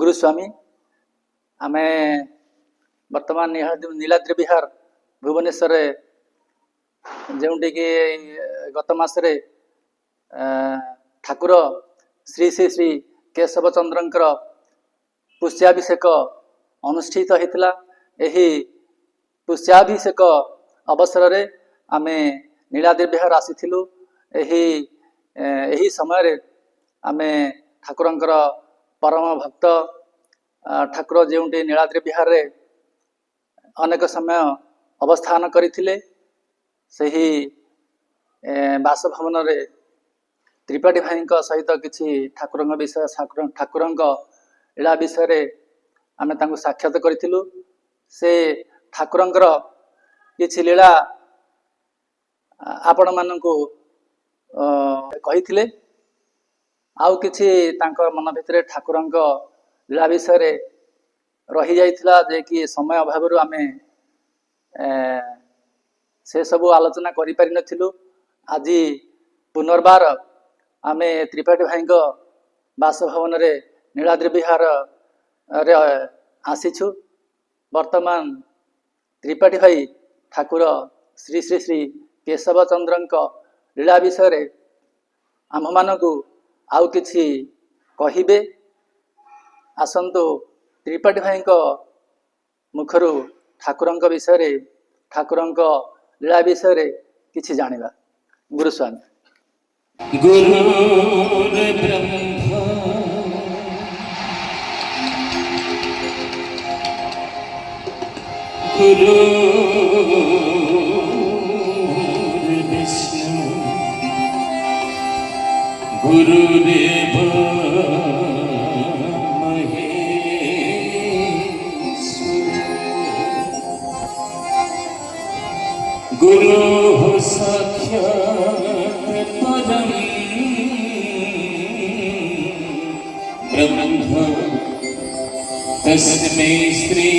गुरुस्वामी आमे वर्तमान नीलाद्रि विहार भुवनेश्वर जोटी कि गत मसरे ठाकुर श्री श्री श्री केशव चंद्र पुष्याभिषेक अनुष्ठित होता। यही पुष्याभिषेक अवसर रे आमे नीलाद्रि विहार आसीथिलु। यही समय आमे ठाकुरंकर परम भक्त ठाकुर जोटी नीलाद्रि विहार रे अनेक समय अवस्थान करथिले। सही बासभवन रे त्रिपाठी भाई सहित किसी ठाकुर विषय ठाकुर लीला विषय आमे तांको साक्षात करिथिलु। से ठाकुरंकर किछि लीला आपण मानकु कहिथिले। आउ किछि तांको मन भितरे ठाकुरंक लीला विषय रही जाइथिला जे कि समय अभाव आमे से सबु आलोचना करि पारि नथिलु। आज पुनर्बार आमे त्रिपाठी भाई बासभवन रे नीलाद्रि विहार रे आसीछु। वर्तमान त्रिपाठी भाई ठाकुर श्री श्री श्री केशव चंद्र लीला विषय आम मानकु आउ किछि कहिबे। आसंतु त्रिपाठी भाई मुखरु ठाकुरंक विषय ठाकुरंक लीला विषय किछि जानिबा। गुरुस्वामी गुरु ब्रह्मा गुरु विष्णु गुरुदेव गुरु साक्षात् परम ब्रह्म तस्मै श्री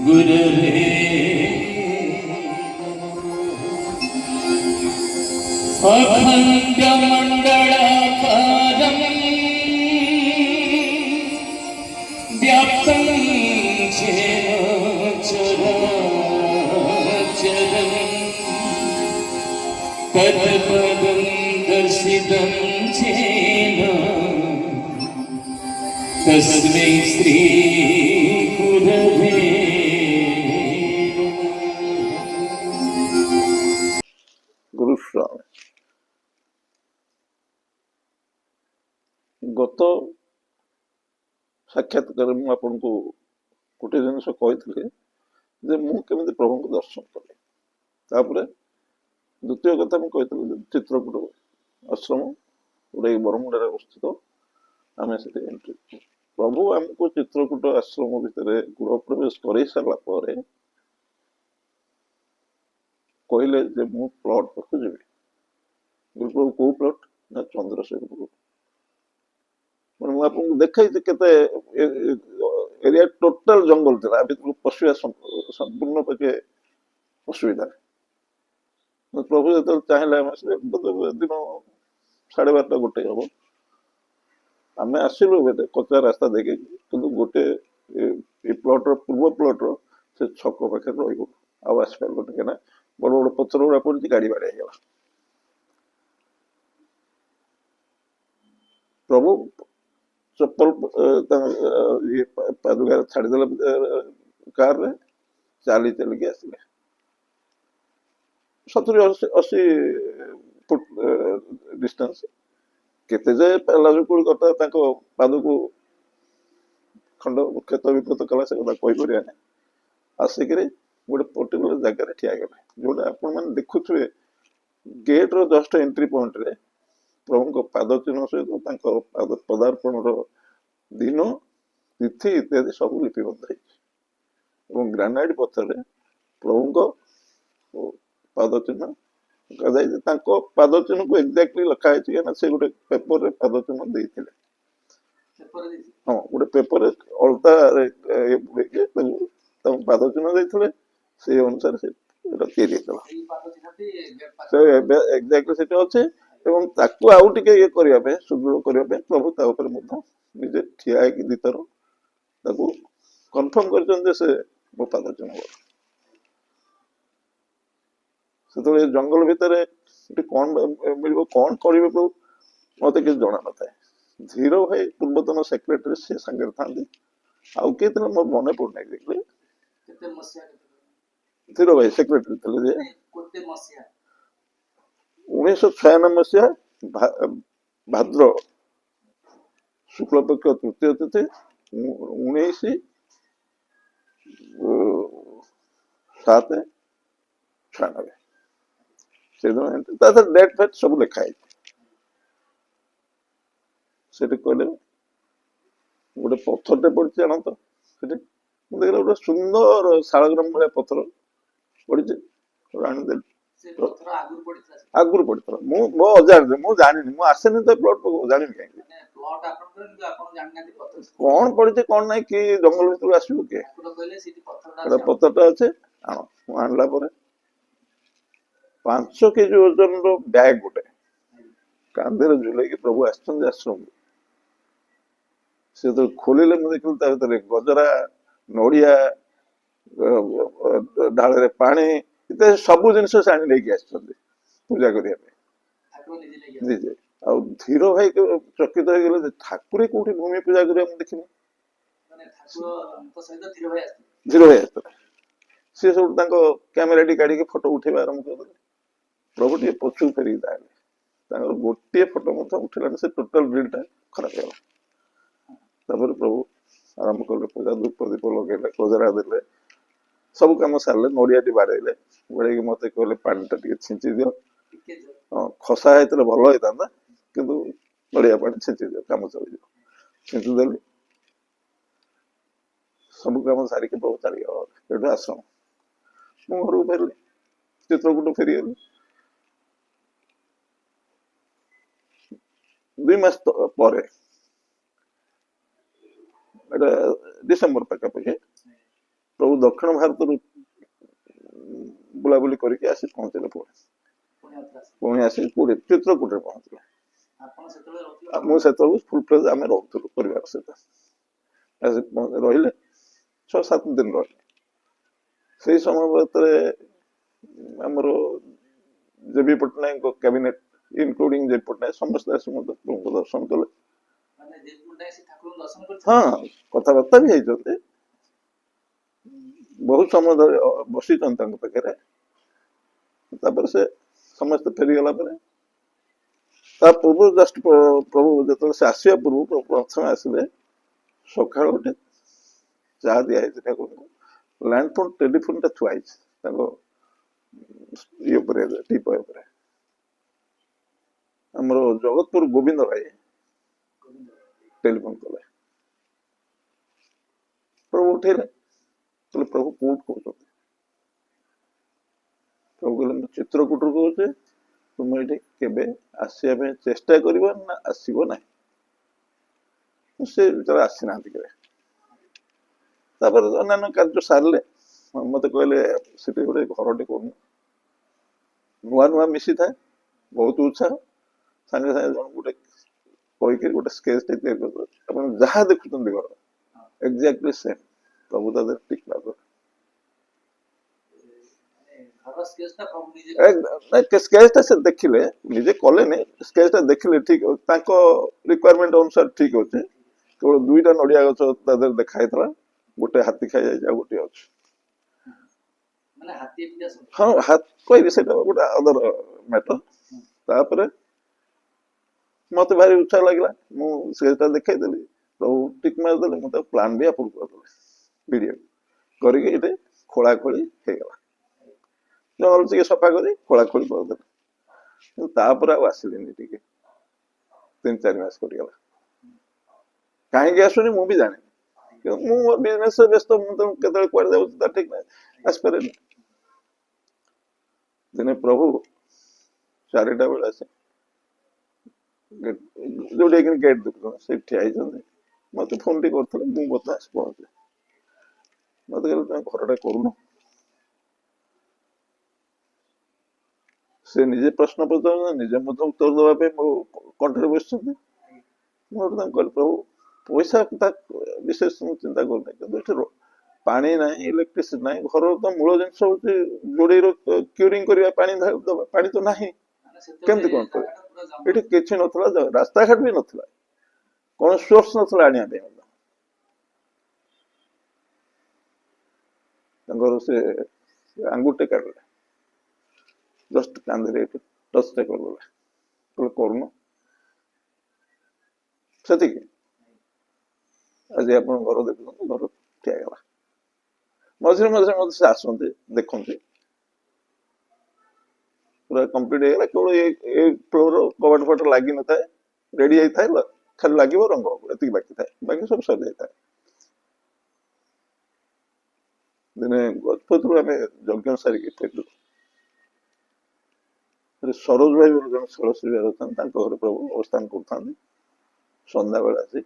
गुरवे अखंड मंडलाकारं व्याप्तं येन चराचरं तत्पदं दर्शितं येन तस्मै श्री गुरवे। गुरुस्वामी गत साक्षात्कार मुझे आपन को गोटे जिनस कही जे मुझे प्रभु को दर्शन कले। तापर द्वितीय कथा मुझे चित्रकूट आश्रम गोटे बरमुंडा अवस्थित आम से एंट्री प्रभु आमको चित्रकूट आश्रम भितर गृह प्रवेश कर सारा कहले जे मु प्लॉट पाखु जी गुरुप्रभु कौ प्लॉट ना चंद्रशेखर मैंने मुझे आपको देखा एरिया टोटाल जंगल था पशुआ संपूर्ण पके असुविधा। प्रभु जो चाहिए दिन 12:30 गोटे हम आम आसलु कच्चा रास्ता देखे कि गोटे प्लॉटर पूर्व प्लॉटर से छक पाखे रही आसपार कहीं बड़ बड़ पथर गुड़ा पड़ी गाड़ी बाड़ी गला। प्रभु चप्पल पादुका छाड़देला कार रे चली चलिकी आसिले 70-80 फुट डिस्टेंस केते जे पहला जो कोई कथा ताको पाद को खंड क्षत विक्षत कला से कथा कहि परिया नै आसिक गोटे पर्टिकुलर जगह ठिया गले जोटा आपण मैंने देखुए गेट रो जस्ट एंट्री पॉइंट रे प्रभु को पाद चिन्ह सहित पाद पदार्पण दिन तिथि इत्यादि सब लिपिबद्ध है। ग्रानाइट पत्थर प्रभु को पाद चिन्ह पाद चिन्ह को एक्जाक्टली लिखा है से गोटे पेपर रे पाद चिन्ह देइथिले। हाँ गोटे पेपर अलता पाद चिन्ह देइथिले से अनुसार से एक्जाक्टली सेट अच्छे ଏବଂ ତାକୁ ଆଉ ଟିକେ ଇଏ କରିବା ପାଇଁ ସୁଦୃଢ କରିବା ପାଇଁ ପ୍ରଭୁ ତା ଉପରେ ମଧ୍ୟ ନିଜେ ଠିଆ ହେଇକି ଦିଥର ତାକୁ କନଫର୍ମ କରିଛନ୍ତି ଯେ ସେ ମୋ ପାଦ ଚିହ୍ନ। ସେତେବେଳେ ଜଙ୍ଗଲ ଭିତରେ ସେଠି କଣ ମିଳିବ କଣ କରିବେ ପ୍ରଭୁ ମତେ କିଛି ଜଣା ନଥାଏ। ଧୀର ଭାଇ ପୂର୍ବତନ ସେକ୍ରେଟାରୀ ସେ ସାଙ୍ଗରେ ଥାନ୍ତି ଆଉ କିଏ ଥିଲେ ମୋର ମନେ ପଡୁନାହିଁ ଦେଖିଲେ। କେତେ ମସିହା ଧୀର ଭାଇ ସେକ୍ରେଟାରୀ ଥିଲେ ଯେ କେତେ ମସିହା 1996 ଭାଦ୍ର ଶୁକ୍ଳପକ୍ଷ ତୃତୀୟ ତିଥି 19/7/96 ସେଦିନ ତା ଡେଟ୍ ଫେଟ୍ ସବୁ ଲେଖା ହେଇଛି। ସେଠି କହିଲେ ଗୋଟେ ପଥରଟେ ପଡିଛି ଆଣନ୍ତ ସେଠି ମୁଁ ଦେଖିଲି ଗୋଟେ ସୁନ୍ଦର ଶାଳଗ୍ରାମ ଭଳିଆ ପଥର ପଡିଛି ଆଣିଦେଲି। ସେ ପଥର ଆଗରୁ ପଡିଥିଲା ଆଗରୁ ପଡିଥିଲା ମୁଁ ମୋ ଅଜାଣିନି ମୁଁ ଜାଣିନି ମୁଁ ଆସେନି ତ ପ୍ଲଟ ଜାଣିନି କାହିଁକି ମାନେ ପ୍ଲଟ ଆପଣଙ୍କର କିନ୍ତୁ ଆପଣ ଜାଣିନାହାନ୍ତି ପଥର କଣ ପଡିଛି କଣ ନାହିଁ କି ଜଙ୍ଗଲ ଭିତରକୁ ଆସିବ କିଏ ଠାକୁର କହିଲେ ସେଠି ପଥରଟା ଗୋଟେ ଅଛି ପଥରଟା ଅଛି ଆଣ ମୁଁ ଆଣିଲା ପରେ 5 କେଜି ଓଜନର ବ୍ୟାଗ ଗୋଟେ କାନ୍ଧରେ ଝୁଲେଇକି ପ୍ରଭୁ ଆସିଛନ୍ତି ଆଶ୍ରମକୁ। ସେ ତ ଖୋଲିଲେ ମୁଁ ଦେଖିଲି ତା ଭିତରେ ଗଜରା ନଡିଆ ଢାଳରେ ପାଣି ଇତ୍ୟାଦି ସବୁ ଜିନିଷ ସେ ଆଣି ନେଇକି ଆସିଛନ୍ତି ପୂଜା କରିବା ପାଇଁ ଠାକୁର ନିଜେ ନେଇକି ନିଜେ। ଆଉ ଧୀର ଭାଇ ଚକିତ ହେଇଗଲେ ଯେ ଠାକୁରେ କୋଉଠି ଭୂମି ପୂଜା କରିବା ମୁଁ ଦେଖିନି। ମାନେ ଠାକୁରଙ୍କ ସହିତ ଧୀର ଭାଇ ଆସିଥିଲେ ଧୀର ଭାଇ ଆସିଥିଲେ ସିଏ ସବୁ ତାଙ୍କ କ୍ୟାମେରାଟି କାଢିକି ଫଟୋ ଉଠେଇବା ଆରମ୍ଭ କରିଦେଲେ। ପ୍ରଭୁ ଟିକେ ପଛକୁ ଫେରିକି ତାହେଲେ ତାଙ୍କର ଗୋଟିଏ ଫଟୋ ମଧ୍ୟ ଉଠିଲାନି ସେ ଟୋଟାଲ ଗ୍ରିଡଟା ଖରାପ ହେଇଗଲା। ତାପରେ ପ୍ରଭୁ ଆରମ୍ଭ କଲେ ପୂଜା ଧୂପ ଦୀପ ଲଗେଇଲେ ଗଜରା ଦେଲେ ସବୁ କାମ ସାରିଲେ ନଡିଆଟି ବାଡେଇଲେ ବାଡେଇକି ମତେ କହିଲେ ପାଣିଟା ଟିକେ ଛିଞ୍ଚି ଦିଅ। ଟିକେ ଜୋର ହଁ ଖସା ହେଇଥିଲେ ଭଲ ହେଇଥାନ୍ତା କିନ୍ତୁ ନଡିଆ ପାଣି ଛିଞ୍ଚି ଦିଅ କାମ ଚଳିଯିବ। ଛିଞ୍ଚି ଦେଲି ସବୁ କାମ ସାରିକି ପ୍ରଭୁ ଚାଲିଗଲା ଏଠୁ ଆଶ୍ରମ ମୁଁ ଘରକୁ ଫେରିଲି ଚିତ୍ରକୂଟ ଫେରିଗଲି। 2 ମାସ ପରେ ଏଟା ଡିସେମ୍ବର ପାଖାପାଖି ପ୍ରଭୁ ଦକ୍ଷିଣ ଭାରତରୁ ବୁଲାବୁଲି କରିକି ଆସି ପହଞ୍ଚିଲେ ପୁଣି ଆଉଥରେ ଆସିଲେ ପୁଣି ଆସି ପୁରୀ ଚିତ୍ରକୂଟରେ ପହଞ୍ଚିଲେ। ଆପଣ ସେତେବେଳେ ରହୁଥିଲେ ମୁଁ ସେତେବେଳକୁ ଫୁଲ ଫ୍ଲେଜ୍ ଆମେ ରହୁଥିଲୁ ପରିବାର ସହିତ ଆସି ରହିଲେ 6-7 ଦିନ ରହିଲେ। ସେଇ ସମୟ ଭିତରେ ଆମର ଜେବି ପଟ୍ଟନାୟକଙ୍କ କ୍ୟାବିନେଟ ଇନକ୍ଲୁଡିଂ ଜେବି ପଟ୍ଟନାୟକ ସମସ୍ତେ ଆସି ମୋତେ ପ୍ରଭୁଙ୍କ ଦର୍ଶନ କଲେ। ମାନେ ଜେବି ପଟ୍ଟନାୟକ ସେ ଠାକୁରଙ୍କୁ ଦର୍ଶନ କରିଛନ୍ତି ହଁ କଥାବାର୍ତ୍ତା ବି ହେଇଛନ୍ତି ବହୁତ ସମୟ ଧରି ବସିଛନ୍ତି ତାଙ୍କ ପାଖରେ। ତାପରେ ସେ ସମସ୍ତେ ଫେରିଗଲା ପରେ ତା ପୂର୍ବରୁ ଜଷ୍ଟ ପ୍ରଭୁ ଯେତେବେଳେ ସେ ଆସିବା ପୂର୍ବରୁ ପ୍ରଥମେ ଆସିଲେ ସକାଳୁ ଗୋଟେ ଚା ଦିଆହେଇଛି ଠାକୁରଙ୍କୁ ଲ୍ୟାଣ୍ଡ ଫୋନ ଟେଲିଫୋନଟା ଥୁଆ ହେଇଛି ତାଙ୍କ ଇଏ ଉପରେ ଟିପୟ ଉପରେ। ଆମର ଜଗତପୁର ଗୋବିନ୍ଦ ଭାଇ ଟେଲିଫୋନ କଲେ ପ୍ରଭୁ ଉଠେଇଲେ କହିଲେ ପ୍ରଭୁ କୋଉଠୁ କହୁଛନ୍ତି? ପ୍ରଭୁ କହିଲେ ମୁଁ ଚିତ୍ରକୂଟରୁ କହୁଛି ତୁମେ ଏଠି କେବେ ଆସିବା ପାଇଁ ଚେଷ୍ଟା କରିବ ନା ଆସିବ ନାହିଁ। ସେ ଭିତରେ ଆସିନାହାନ୍ତି କେବେ। ତାପରେ ଅନ୍ୟାନ୍ୟ କାର୍ଯ୍ୟ ସାରିଲେ ମତେ କହିଲେ ସେଠି ଗୋଟେ ଘରଟେ କରୁନୁ ନୂଆ ନୂଆ ମିଶିଥାଏ ବହୁତ ଉତ୍ସାହ ସାଙ୍ଗେ ସାଙ୍ଗେ ଜଣ ଗୋଟେ କହିକି ଗୋଟେ ସ୍କେଚଟେ ତିଆରି କରିଦେଲେ ଆପଣ ଯାହା ଦେଖୁଛନ୍ତି ଘର ଏକ୍ଜାକ୍ଟଲି ସେମ୍ ପ୍ରଭୁ ତା ଦେହରେ ଠିକ ଭାବରେ ଘର ସ୍କେଚଟା ପ୍ରଭୁ ନିଜେ ସ୍କେଚଟା ସେ ଦେଖିଲେ ନିଜେ କଲେନି ସ୍କେଚଟା ଦେଖିଲେ ଠିକ ତାଙ୍କ ରିକ୍ୱାରମେଣ୍ଟ ଅନୁସାରେ ଠିକ ଅଛି। କେବଳ 2ଟା ନଡିଆ ଗଛ ତା ଦେହରେ ଦେଖା ହେଇଥିଲା ଗୋଟେ ହାତୀ ଖାଇଯାଇଛି ଆଉ ଗୋଟେ ଅଛି। ମାନେ ହାତୀ ଏଠି ଆସନ୍ତି ହଁ କହିବି ସେଇଟା ଗୋଟେ ଅଦର ମ୍ୟାଟର। ତାପରେ ମତେ ଭାରି ଉତ୍ସାହ ଲାଗିଲା ମୁଁ ସ୍କେଚଟା ଦେଖେଇଦେଲି ପ୍ରଭୁ ଟିକ ମାରିଦେଲେ ମୁଁ ତାକୁ ପ୍ଲାନ୍ ବି ଆପ୍ରୁଭ କରିଦେଲି ଭିଡିଓ କରିକି ଏଠି ଖୋଳାଖୋଳି ହେଇଗଲା। ଜଙ୍ଗଲ ଟିକେ ସଫା କରି ଖୋଳାଖୋଳି କରିଦେଲେ କିନ୍ତୁ ତାପରେ ଆଉ ଆସିଲିନି ଟିକେ 3-4 ମାସ କରିଗଲା। କାହିଁକି ଆସୁନି ମୁଁ ବି ଜାଣିନି ମୁଁ ମୋ ବିଜନେସରେ ବ୍ୟସ୍ତ ମୁଁ ତ କେତେବେଳେ କୁଆଡେ ଯାଉଛି ତା ଠିକ ନାହିଁ ଆସିପାରେନି। ଦିନେ ପ୍ରଭୁ 4ଟା ବେଳେ ଆସେ ଯୋଉଠି ଗେଟ୍ ଦେଖୁଛନ୍ତି ସେଇଠି ଠିଆ ହେଇଛନ୍ତି ମତେ ଫୋନ ଟିକେ କରିଥିଲେ ମୁଁ ବୋଧେ ଆସି ପହଞ୍ଚିଲି। ମତେ କହିଲେ ତମେ ଘରଟା କରୁନ ସେ ନିଜେ ପ୍ରଶ୍ନ ପଚାରୁଛନ୍ତି, ନିଜେ ମଧ୍ୟ ଉତ୍ତର ଦେବା ପାଇଁ ମୋ କଣ୍ଠରେ ବସିଛନ୍ତି। ମୁଁ ସେଠୁ ତାଙ୍କୁ କହିଲି, ପ୍ରଭୁ ପଇସା କଥା ବିଶେଷ ମୁଁ ଚିନ୍ତା କରୁନାହିଁ, କିନ୍ତୁ ଏଠି ପାଣି ନାହିଁ, ଇଲେକ୍ଟ୍ରିସିଟି ନାହିଁ, ଘରର ତ ମୂଳ ଜିନିଷ ହଉଛି ଯୋଡେଇର କ୍ୟୁରିଂ କରିବା, ପାଣି ଦେବା, ପାଣି ତ ନାହିଁ, କେମିତି କଣ କରିବା? ଏଠି କିଛି ନଥିଲା, ରାସ୍ତାଘାଟ ବି ନଥିଲା, କୌଣସି ସୋର୍ସ ନଥିଲା ଆଣିବା ପାଇଁ ମଧ୍ୟ। ତାଙ୍କର ସେ ଆଙ୍ଗୁଠି କାଟିଲେ, ଜଷ୍ଟ କାନ୍ଧରେ ଏଠି ଟଚଟେ କରିଦେଲେ, କହିଲେ କରୁନ, ସେତିକି। ଆଜି ଆପଣ ଘର ଦେଖୁଛନ୍ତି, ଘର ଠିଆ ହେଇଗଲା। ମଝିରେ ମଝିରେ ମধ্যে ସେ ଆସନ୍ତି, ଦେଖନ୍ତି, ପୁରା କମ୍ପ୍ଲିଟ ହେଇଗଲା। କେବଳ ଏ ଫ୍ଲୋର କବାଟ ଫବାଟ ଲାଗିନଥାଏ, ରେଡି ହେଇଥାଏ, ଖାଲି ଲାଗିବ, ରଙ୍ଗ ହବ, ଏତିକି ବାକି ଥାଏ, ବାକି ସବୁ ସରି ଯାଇଥାଏ। ଦିନେ ଗଜପତିରୁ ଆମେ ଯଜ୍ଞ ସାରିକି ଫେରିଲୁ, ସରୋଜ ଭାଇ ବୋଲି ଜଣେ ଷୋଳଶୀ ବିହାର ଅଛନ୍ତି, ତାଙ୍କ ଘରେ ପ୍ରଭୁ ଅବସ୍ଥାନ କରୁଥାନ୍ତି। ସନ୍ଧ୍ୟାବେଳେ ଆସି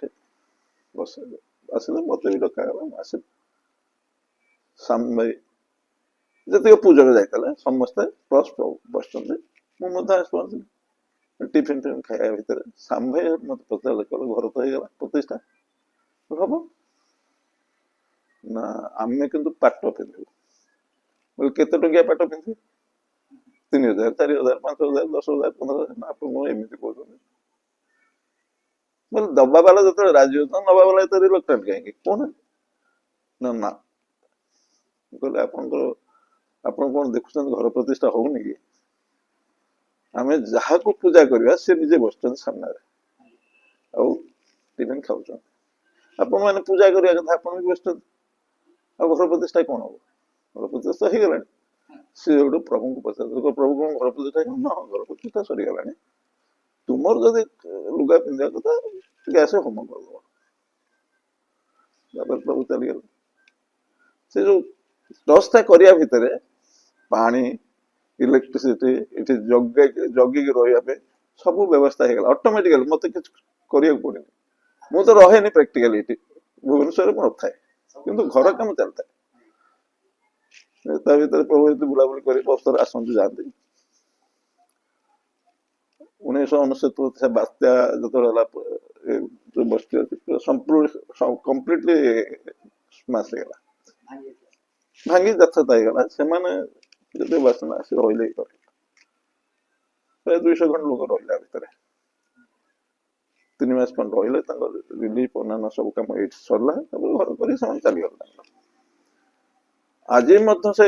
ବସିଲେ, ଆସିଲେ, ମତେ ବି ଡକାଗଲା, ମୁଁ ଆସିଲି। ଶ୍ୟାମ ଭାଇ ଯେତିକି ପୂଜକ ଯାଇଥିଲେ ସମସ୍ତେ ପ୍ଲସ୍ ପ୍ରଭୁ ବସିଛନ୍ତି, ମୁଁ ମଧ୍ୟ ଆସି ପହଞ୍ଚିଲି। ଟିଫିନ ଫିଫିନ ଖାଇବା ଭିତରେ ଶ୍ୟାମ ଭାଇ ମତେ ପଚାରିଲେ, କହିଲେ ଘର ତ ହେଇଗଲା, ପ୍ରତିଷ୍ଠା ହବ ନା, ଆମେ କିନ୍ତୁ ପାଟ ପିନ୍ଧିବୁ। ବୋଲେ କେତେ ଟଙ୍କିଆ ପାଟ ପିନ୍ଧିବୁ? 3,000, 4,000, 5,000, 10,000, 15,000, ନା ଆପଣ କଣ ଏମିତି କହୁଛନ୍ତି? ବୋଲେ ଦବା ବାଲା ଯେତେବେଳେ ରାଜି ହଉଛନ୍ତି, ନବା ବାଲା ଏତେ ରିଲକ୍ଟାଣ୍ଟ କାହିଁକି କହୁନାହାନ୍ତି? ନା ନା, କହିଲେ ଆପଣଙ୍କର, ଆପଣ କଣ ଦେଖୁଛନ୍ତି ଘର ପ୍ରତିଷ୍ଠା ହଉନି କି? ଆମେ ଯାହାକୁ ପୂଜା କରିବା ସେ ନିଜେ ବସୁଛନ୍ତି ସାମ୍ନାରେ ଆଉ ଟିଫିନ ଖାଉଛନ୍ତି, ଆପଣ ମାନେ ପୂଜା କରିବା କଥା, ଆପଣ ବି ବସୁଛନ୍ତି, ଆଉ ଘର ପ୍ରତିଷ୍ଠା କଣ ହବ? ଘର ପ୍ରତିଷ୍ଠା ହେଇଗଲାଣି। ସେ ଗୋଟେ ପ୍ରଭୁଙ୍କୁ ପଚାରିଲେ, ପ୍ରଭୁ କଣ ଘର ପ୍ରତିଷ୍ଠା ହେଇଗଲା? ନା, ଘର ପ୍ରତିଷ୍ଠା ସରିଗଲାଣି, ତୁମର ଯଦି ଲୁଗା ପିନ୍ଧିବା କଥା ଟିକେ ଆସେ ହୋମ କରିଦବ। ତାପରେ ପ୍ରଭୁ ଚାଲିଗଲେ। ସେ ଯୋଉ ଦଶଟା କରିବା ଭିତରେ ପାଣି, ଇଲେକ୍ଟ୍ରିସିଟି, ଏଠି ଜଗିକି ରହିବା ପାଇଁ ସବୁ ବ୍ୟବସ୍ଥା ହେଇଗଲା ଅଟୋମେଟିକାଲି, ମତେ କିଛି କରିବାକୁ ପଡେନି। ମୁଁ ତ ରହେନି ପ୍ରାକ୍ଟିକାଲି, ଏଠି ଭୁବନେଶ୍ୱରରେ ମୁଁ ନଥାଏ, କିନ୍ତୁ ଘର କାମ ଚାଲିଥାଏ। ତା ଭିତରେ ପ୍ରଭୁ ଏମିତି ବୁଲାବୁଲି କରି ବହୁତ ଥର ଆସନ୍ତି, ଯାଆନ୍ତି। 1999 ବାତ୍ୟା ଯେତେବେଳେ ହେଲା, ଯୋଉ ବସ୍ତି ଅଛି କମ୍ପ୍ଲିଟଲି ସ୍ମାସ ହେଇଗଲା, ଭାଙ୍ଗି ଯଥାର୍ଥ ହେଇଗଲା। ସେମାନେ ଯଦି ବାସନା ଆସି ରହିଲେ, ପ୍ରାୟ 200 ଖଣ୍ଡ ଲୋକ ରହିଲା ଭିତରେ, 3 ମାସ ଖଣ୍ଡ ରହିଲେ, ତାଙ୍କର ରିଲିଫ ଅନ୍ୟାନ୍ୟ ସବୁ କାମ ଏଇଠି ସରିଲା, ତାପରେ ଘର କରି ସେମାନେ ଚାଲିଗଲେ। ଆଜି ମଧ୍ୟ ସେ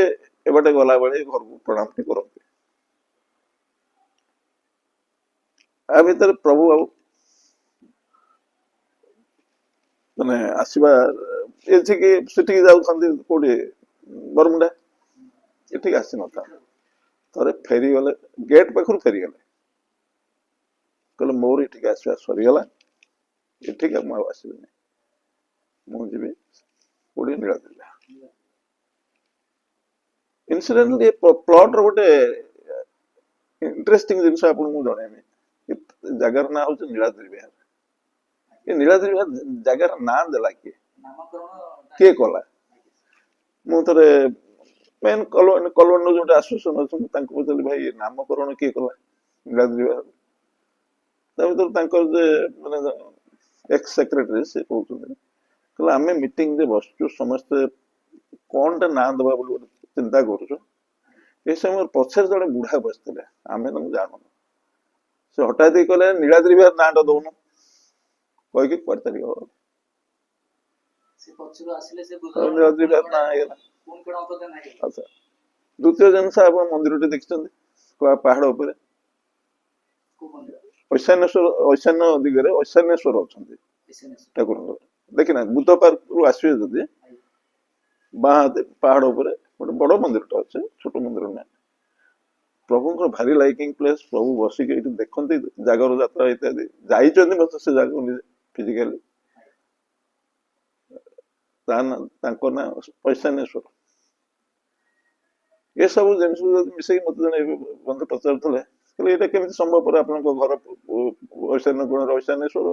ଏବାଟେ ଗଲାବେଳେ ଘରକୁ ପ୍ରଣାମ ଟି କରନ୍ତି। ଆ ଭିତରେ ପ୍ରଭୁ ଆଉ ମାନେ ଆସିବା, ଏଠିକି ସେଠିକି ଯାଉଥାନ୍ତି, କୋଉଠି ବରମୁଣ୍ଡା, ଏଠିକି ଆସିନଥା, ଥରେ ଫେରିଗଲେ, ଗେଟ୍ ପାଖରୁ ଫେରିଗଲେ, କହିଲେ ମୋର ଏଠିକି ଆସିବା ସରିଗଲା, ଏଠିକି ମୁଁ ଆଉ ଆସିବିନି, ମୁଁ ଯିବି କୋଉଠି ନୀଳାଦ୍ରି। ଇନସିଡେଣ୍ଟଲି ପ୍ଲଟର ଗୋଟେ ଇଣ୍ଟରେଷ୍ଟିଂ ଜିନିଷ ଆପଣଙ୍କୁ ଜଣେଇବି। ଜାଗାର ନାଁ ହଉଛି ନୀଳାଦ୍ରି ବିହାର। ଏ ନୀଳାଦ୍ରି ବିହାର ଜାଗାର ନାଁ ଦେଲା କିଏ? କିଏ କଲା? ମୁଁ ଥରେ ମେନ୍ କଲୋନୀର ଯୋଉଟା ଆସୋସିଏସନ ଅଛନ୍ତି, ତାଙ୍କୁ ପଚାରିଲି, ଭାଇ ନାମକରଣ କିଏ କଲା ନୀଳାଦ୍ରି ବିହାର? ତା ଭିତରେ ତାଙ୍କର ଯେ ମାନେ ଏକ୍ସ ସେକ୍ରେଟାରୀ ସେ କହୁଛନ୍ତି, କହିଲେ ଆମେ ମିଟିଂରେ ବସୁଛୁ, ସମସ୍ତେ କଣଟା ନାଁ ଦେବା ବୋଲି ଗୋଟେ ଚିନ୍ତା କରୁଛୁ। ଏ ସମୟରେ ପଛରେ ଜଣେ ବୁଢା ବସିଥିଲେ, ଆମେ ତାଙ୍କୁ ଜାଣୁନୁ। ସେ ହଠାତ୍ କହିଲେ, ନୀଳାଦ୍ରି ବିହାର ନାଁଟା ଦଉନ, କହିକି କୁଆଡେ ଚାଲିଗଲ। ନୀଳାଦ୍ରି ବିହାର ନାଁ ହେଇଗଲା। ଆଚ୍ଛା, ଦ୍ୱିତୀୟ ଜିନିଷ, ଆପଣ ମନ୍ଦିରଟି ଦେଖିଛନ୍ତି ପାହାଡ ଉପରେ? ଐଶାନ୍ୟ ଦିଗରେ ଐଶାନ୍ୟେଶ୍ୱର ଅଛନ୍ତି ଠାକୁରଙ୍କର, ଦେଖିନା? ବୁଦ୍ଧ ପାର୍କରୁ ଆସିବେ ଯଦି ବାଁ ହାତେ ପାହାଡ ଉପରେ ଗୋଟେ ବଡ ମନ୍ଦିରଟା ଅଛି, ଛୋଟ ମନ୍ଦିର ନାହିଁ। ପ୍ରଭୁଙ୍କର ଭାରି ଲାଇକିଂ ପ୍ଲେସ୍, ପ୍ରଭୁ ବସିକି ଏଇଠି ଦେଖନ୍ତି ଜାଗର ଯାତ୍ରା ଇତ୍ୟାଦି, ଯାଇଛନ୍ତି ମଧ୍ୟ ସେ ଜାଗାକୁ ନିଜେ ଫିଜିକାଲି। ତାଙ୍କ ନାଁ ଐଶାନ୍ୟେଶ୍ୱର। ଏସବୁ ଜିନିଷ ଯଦି ମିଶେଇକି ମତେ ଜଣେ ବନ୍ଧୁ ପଚାରୁଥିଲେ, କହିଲେ ଏଇଟା କେମିତି ସମ୍ଭବପର, ଆପଣଙ୍କ ଘର ଐଶାନ୍ୟ କୋଣରେ ଐଶାନ୍ୟେଶ୍ୱର,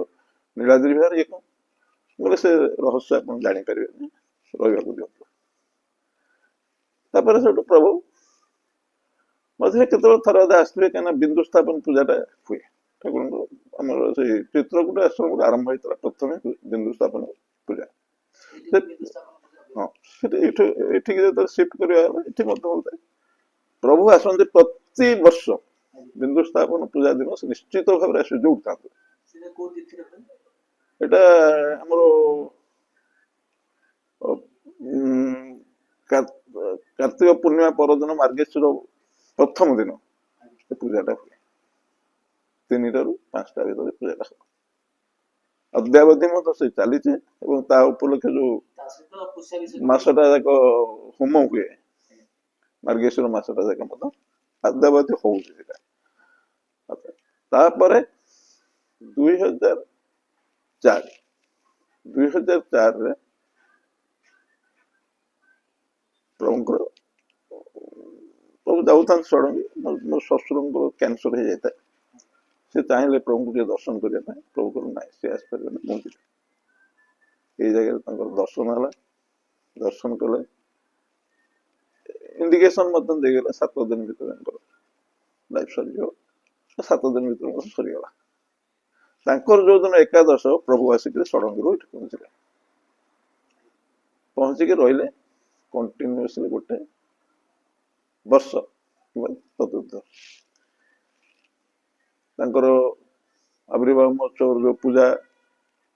ନୀଳାଦ୍ରି ବିହାର, ଇଏ କଣ? ବୋଲେ ସେ ରହସ୍ୟ ଆପଣ ଜାଣିପାରିବେନି, ରହିବାକୁ ଦିଅନ୍ତୁ। ତାପରେ ସେଠୁ ପ୍ରଭୁ ମଝିରେ କେତେବେଳେ ଥରେ ଅଧେ ଆସିବେ, କାହିଁକିନା ବିନ୍ଦୁ ସ୍ଥାପନ ପୂଜାଟା ହୁଏ ଠାକୁରଙ୍କର। ଆମର ସେଇ ଚିତ୍ରକୂଟ ଆଶ୍ରମରୁ ଆରମ୍ଭ ହେଇଥିଲା ପ୍ରଥମେ ବିନ୍ଦୁ ସ୍ଥାପନ ପୂଜା। ହଁ, ସେଠି ଏଠିକି ଯେତେବେଳେ ସିଫ୍ଟ କରିବା ହେଲା ଏଠି ମଧ୍ୟ ହଉଥାଏ। ପ୍ରଭୁ ଆସନ୍ତି ପ୍ରତି ବର୍ଷ ବିନ୍ଦୁ ସ୍ଥାପନ ପୂଜା ଦିନ, ସେ ନିଶ୍ଚିତ ଭାବରେ ଆସିବେ ଯୋଉଠି ଥାନ୍ତୁ। ଏଟା ଆମର କାର୍ତ୍ତିକ ପୂର୍ଣ୍ଣିମା ପରଦିନ ମାର୍ଗଶିର ପ୍ରଥମ ଦିନ ସେ ପୂଜାଟା ହୁଏ। 3ଟାରୁ 5ଟା ଭିତରେ ପୂଜାଟା ହବ। ଅଦ୍ୟାବଧି ମଧ୍ୟ ସେ ଚାଲିଛି ଏବଂ ତା ଉପଲକ୍ଷେ ଯୋଉ ମାସଟା ଯାକ ହୋମ ହୁଏ, ମାର୍ଗଶିର ମାସଟା ଯାକ ମଧ୍ୟ ଅଦ୍ୟାବଧି ହଉଛି ସେଟା। ତାପରେ 2004ରେ ପ୍ରଭୁଙ୍କର ପ୍ରଭୁ ଯାଉଥାନ୍ତି ଷଡ଼ଙ୍ଗୀ। ମୋ ଶ୍ୱଶୁରଙ୍କର କ୍ୟାନ୍ସର ହେଇଯାଇଥାଏ। ସେ ଚାହିଁଲେ ପ୍ରଭୁଙ୍କୁ ଟିକେ ଦର୍ଶନ କରିବା ପାଇଁ, ପ୍ରଭୁ କହିଲେ ନାହିଁ ସେ ଆସିପାରିବେନି, ମୁଁ ଯିବି। ଏଇ ଜାଗାରେ ତାଙ୍କର ଦର୍ଶନ ହେଲା। ଦର୍ଶନ କଲେ, ଇଣ୍ଡିକେସନ ମଧ୍ୟ ଦେଇଗଲେ 7 ଦିନ ଭିତରେ ତାଙ୍କର ଲାଇଫ ସରିଯିବ। 7 ଦିନ ଭିତରେ ମଧ୍ୟ ସରିଗଲା। ତାଙ୍କର ଯୋଉଦିନ ଏକାଦଶ, ପ୍ରଭୁ ଆସିକି ଷଡ଼ଙ୍ଗୀରୁ ଏଠି ପହଞ୍ଚିଲେ। ପହଞ୍ଚିକି ରହିଲେ କଣ୍ଟିନ୍ୟୁଅସଲି 1 ବର୍ଷ କିମ୍ବା ତଦୁର୍ଦ୍ଧ। ତାଙ୍କର ଆବିର୍ଭାବ ମହୋତ୍ସବ ଯୋଉ ପୂଜା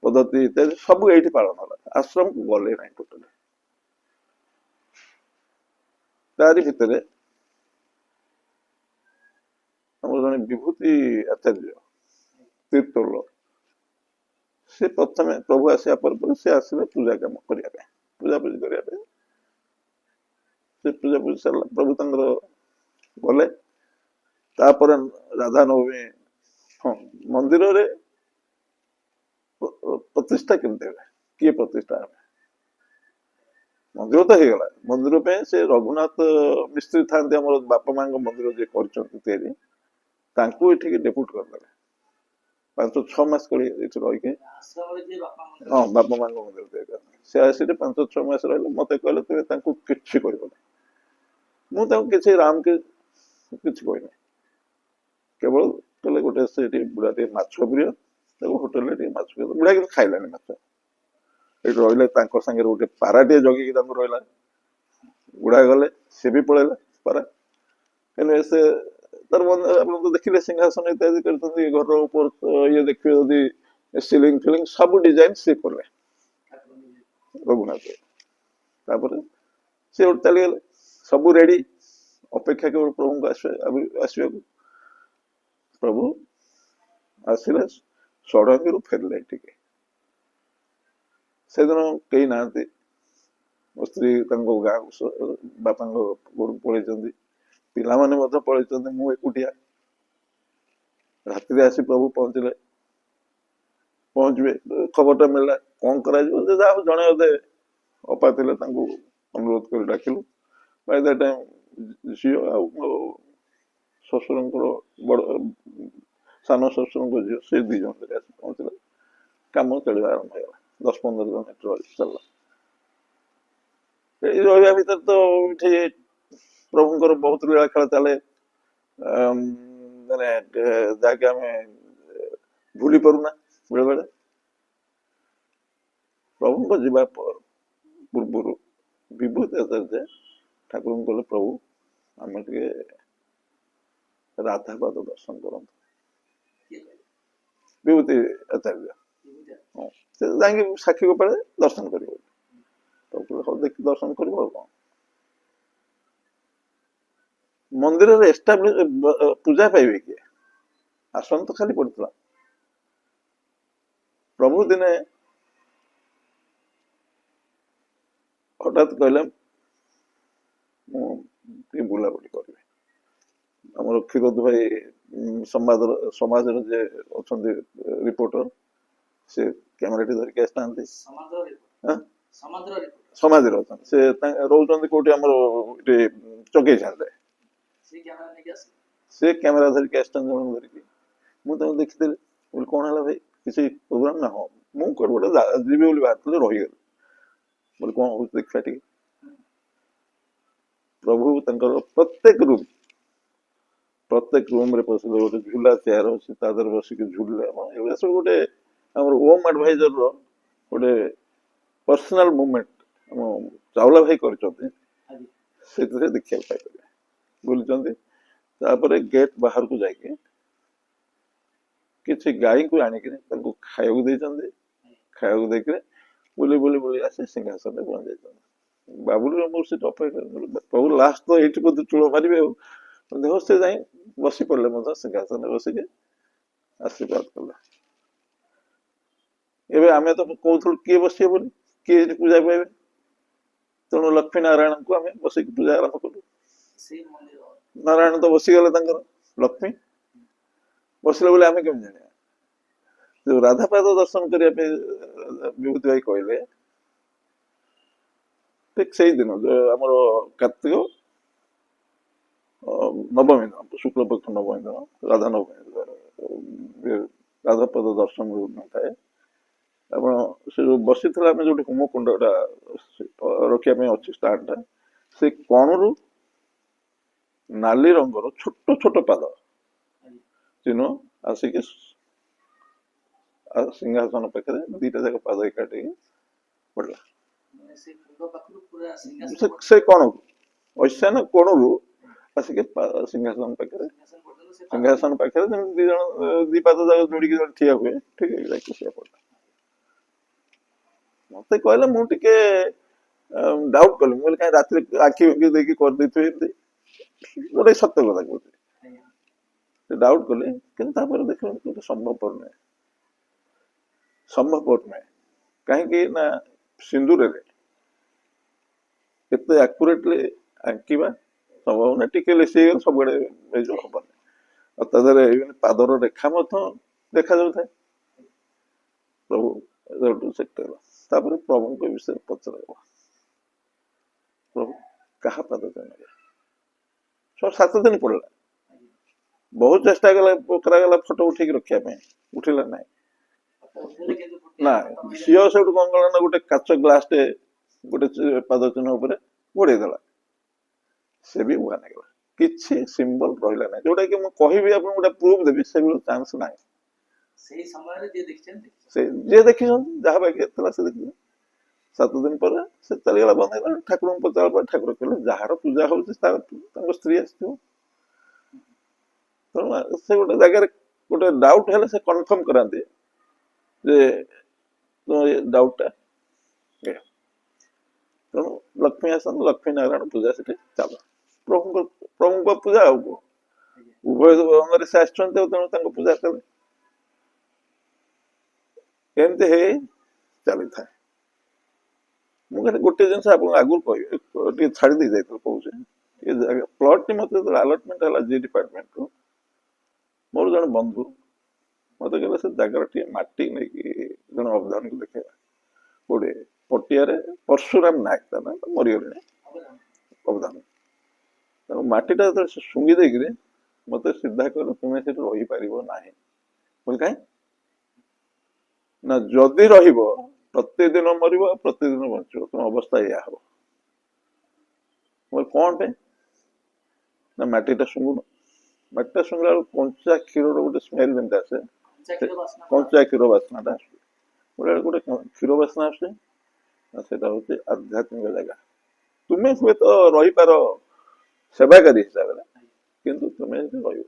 ପଦ୍ଧତି ଇତ୍ୟାଦି ସବୁ ଏଇଠି ପାଳନ ହେଲା। ଆଶ୍ରମକୁ ଗଲେ ନାହିଁ ଟୋଟାଲି। ତାରି ଭିତରେ ଆମର ଜଣେ ବିଭୂତି ଆଚାର୍ଯ୍ୟ ତୀର୍ତୋଲ, ସେ ପ୍ରଥମେ ପ୍ରଭୁ ଆସିବା ପରେ ସେ ଆସିଲେ ପୂଜା କାମ କରିବା ପାଇଁ, ପୂଜାପୂଜି କରିବା ପାଇଁ। ସେ ପୂଜାପୂଜି ସାରିଲା, ପ୍ରଭୁ ତାଙ୍କର ଗଲେ। ତାପରେ ରାଧା ନବମୀ, ହଁ, ମନ୍ଦିରରେ ପ୍ରତିଷ୍ଠା କେମିତି ହେବେ, କିଏ ପ୍ରତିଷ୍ଠା ହେବେ? ମନ୍ଦିର ତ ହେଇଗଲା। ମନ୍ଦିର ପାଇଁ ସେ ରଘୁନାଥ ମିସ୍ତ୍ରୀ ଥାନ୍ତି, ଆମର ବାପା ମାଙ୍କ ମନ୍ଦିର ଯିଏ କରିଛନ୍ତି ତିଆରି, ତାଙ୍କୁ ଏଠିକି ଡେପୁଟ କରିଦେଲେ। 5-6 ମାସ କରି ଏଠି ରହିକି, ହଁ, ବାପା ମାଙ୍କ ମନ୍ଦିର ତିଆରି କଲେ। ସେ ଆସିଲେ 5-6 ମାସ ରହିଲେ। ମତେ କହିଲେ ତୁମେ ତାଙ୍କୁ କିଛି କହିବନି। ମୁଁ ତାଙ୍କୁ କିଛି କିଛି କହିନି। କେବଳ କହିଲେ ଗୋଟେ ସେଠି ବୁଢା ଟିକେ ମାଛ ପ୍ରିୟ, ତାକୁ ହୋଟେଲରେ ଟିକେ ମାଛ ପ୍ରିୟ। ବୁଢା କିନ୍ତୁ ଖାଇଲାନି ମାଛ। ଏଠି ରହିଲେ, ତାଙ୍କ ସାଙ୍ଗରେ ଗୋଟେ ପାରାଟିଏ ଜଗିକି ତାଙ୍କୁ ରହିଲା। ବୁଢା ଗଲେ, ସେ ବି ପଳେଇଲା ପାରା। କିନ୍ତୁ ସେ ତାର ଆପଣ ତ ଦେଖିଲେ ସିଂହାସନ ଇତ୍ୟାଦି କରିଛନ୍ତି, ଘରର ଉପର ଇଏ ଦେଖିବେ ଯଦି ସିଲିଂ ଫିଲିଂ ସବୁ ଡିଜାଇନ ସେ କଲେ ରଘୁନାଥ। ତାପରେ ସେ ଗୋଟେ ଚାଲିଗଲେ, ସବୁ ରେଡି, ଅପେକ୍ଷା କେବଳ ପ୍ରଭୁଙ୍କୁ ଆସିବାକୁ। ପ୍ରଭୁ ଆସିଲେ, ଷଡ଼ଙ୍ଗୀରୁ ଫେରିଲେ ଟିକେ। ସେଦିନ କେହି ନାହାନ୍ତି। ମୋ ସ୍ତ୍ରୀ ତାଙ୍କ ଗାଁକୁ, ବାପାଙ୍କ ଘରକୁ ପଳେଇଛନ୍ତି, ପିଲାମାନେ ମଧ୍ୟ ପଳେଇଛନ୍ତି, ମୁଁ ଏକୁଟିଆ। ରାତିରେ ଆସି ପ୍ରଭୁ ପହଞ୍ଚିବେ, ଖବରଟା ମିଳିଲା। କଣ କରାଯିବ, ଯେ ଯାହା ହଉ ଜଣେ ଅଧେ ଅପା ଥିଲେ, ତାଙ୍କୁ ଅନୁରୋଧ କରି ଡାକିଲୁ। ବାଇ ଦ ଟାଇମ୍ ଝିଅ ଆଉ ଶ୍ୱଶୁରଙ୍କର ବଡ ସାନ ଶ୍ୱଶୁରଙ୍କ ଝିଅ, ସେ 2 ଜଣ ଧରି ଆସି ପହଞ୍ଚିଲେ। କାମ ଚଳିବା ଆରମ୍ଭ ହେଇଗଲା। 10-15 ଜଣ ଏଠି ଚାଲିଲା। ଏଇ ରହିବା ଭିତରେ ତ ଏଠି ପ୍ରଭୁଙ୍କର ବହୁତ ଲୀଳା ଖେଳ ଚାଲେ, ମାନେ ଯାହାକି ଆମେ ଭୁଲି ପାରୁନା ବେଳେ ବେଳେ। ପ୍ରଭୁଙ୍କ ଯିବା ପୂର୍ବରୁ ବିଭୂତି ଆଚାର୍ଯ୍ୟ ଠାକୁରଙ୍କୁ କହିଲେ, ପ୍ରଭୁ ଆମେ ଟିକେ ରାଧାପାଦ ଦର୍ଶନ କରନ୍ତୁ। ବିଭୂତି ଆଚାର୍ଯ୍ୟ, ହଁ, ସେ ଯାଇକି ସାକ୍ଷୀ ଗୋପାଳେ ଦର୍ଶନ କରିବ। ହଉ, ଦେଖି ଦର୍ଶନ କରିବ ଆଉ କଣ। ମନ୍ଦିରରେ ପୂଜା ପାଇବେ କିଏ? ଆସନ ତ ଖାଲି ପଡିଥିଲା। ପ୍ରଭୁ ଦିନେ ହଠାତ୍ କହିଲେ, ମୁଁ ଟିକେ ବୁଲାବୁଲି କରିବି। ଆମର କ୍ଷୀରୋଦ ଭାଇ ସମାଜର ଯେ ଅଛନ୍ତି ରିପୋର୍ଟର, ସେ କ୍ୟାମେରାଟି ଧରିକି ଆସିଥାନ୍ତି। ସମାଜରେ ଅଛନ୍ତି, ସେ ରହୁଛନ୍ତି କୋଉଠି, ଆମର ଏଠି ଚକେଇଛାରେ। ସେ କ୍ୟାମେରା ଧରିକି ଆସିଛନ୍ତି, ଜଣକୁ ଧରିକି। ମୁଁ ତାଙ୍କୁ ଦେଖିଥିଲି, ବୋଲି କଣ ହେଲା ଭାଇ, କିଛି ପ୍ରୋଗ୍ରାମ ନା? ହଁ, ମୁଁ କୁଆଡେ ଗୋଟେ ଯିବି ବୋଲି ବାହାରିଥିଲି, ରହିଗଲି। ବୋଲି କଣ ହଉଛି ଦେଖିବା ଟିକେ। ପ୍ରଭୁ ତାଙ୍କର ପ୍ରତ୍ୟେକ ରୁମ୍ प्रत्येक रूम रे पसिले गोटे झूला चेयर अछि ता देहरे बसिके झूलिले एवं सब गोटे हमर होम एडवाइजर रो गोटे पर्सनल मूवमेंट हम चावला भाई करछथि सेतरे देखिया पाइ बुलचंदी तापर गेट बाहर को जाके किसी गाय को आनिक खाइक देते खाइक देकर बुली बुली बुली आसे सिंहासन में बन जाते बाबुल मोर से प्रभु लास्ट तो ये चूल मारे देह से जाए बसी पड़े मत सिंहासन में बसिके आशीर्वाद कले एवं आम तो कहूँ किए बस किए पूजा पाइबे तेणु लक्ष्मी नारायण को आम बस पूजा आरंभ कलु नारायण तो बसीगले लक्ष्मी बसले बोले आम केम जाना जो राधापाद दर्शन करने विभूति भाई कहले ठीक से दिन जो आम कार्तिक नवमी दिन शुक्ल पक्ष नवमी दिन राधा नवमी राधापाद दर्शन थाए से जो बसी आम जो होम कुंड रखा अच्छी स्टार्ट से कणु नाली रंगर छोट छोट पाद चिन्ह आसिक सिंहासन पाखे दीटा जाक पाद काटि पड़ा से कण ऐसा कणु आसिक सिंहासन पाखे सिंहासन पाखे दी पाद जाक जोड़ी ठिया हुए ठीक है से पड़ा मत कहले मुझे डाउट कल मुझे कहीं रात आखि उंगी देखिए कर देते गोटे सत्य कथा कहते डाउट कले कि देख संभवपर नुहे संभवपर नुहे कहीं ना सिंदूर एत आकुरेटली आंकिबा संभव ना टिके लेसी सब हबनी पादर रेखा देखा जाए प्रभु सेक्टर प्रभु के विषय पचर प्रभु क्या पाद सब 7 दिन पड़ा बहुत चेष्टा करा फोटो उठे रखा उठिला ना ना झील से कौन कला ना गोटे काच ग्लास टे गोटे पाद चिन्ह गोड़ेदेला से भी हुआ नहीं किसी सिंबल रहा ना जोटा कि मुझे कहि आप गोटे प्रूफ देवी से चांस ना जे देखी जहाँ बाकी से देखिए 7 दिन पर से चलीगला बंद ठाकुर पचार ठाकुर कहले जार पूजा हो स्त्री आस से गोटे जगह गोटे डाउट है से कन्फर्म कराते डाउटा तेणु लक्ष्मी आसन लक्ष्मी नारायण पूजा से चल प्रभु पूजा उभय अंग से आसुँ तेणु पूजा कले एमती है चली था मुझे गोटे जिन आगुरी कह छाड़ी दे जाए कहूँ प्लट मत आलटमेंट है जी डिपार्टमेंट को मोर जन बंधु मत कहले से जगार टे मटी नहीं जन अवधान को देखा गोटे पटिया परशुराम नायक था ना मरीगले अवधान मटीटा जो शुंगी देकर मत सीधा कह तुम्हें से रही पार ना बोल कहीं ना जदि प्रतिदिन मर प्रतिदिन बचो तुम अवस्था या हम कौन पे ना मटीटा शुंगुन मटीटा शुंगला कंचा क्षीर गोटे स्मेल जमी आसे कंचा क्षीर बास्नाटा गोटे गोटे क्षीर बास्ना आसे हूँ आध्यात्मिक जगह तुम्हें हुए तो रही पार सेवाकारी हिसाब से किंतु तुम्हें रही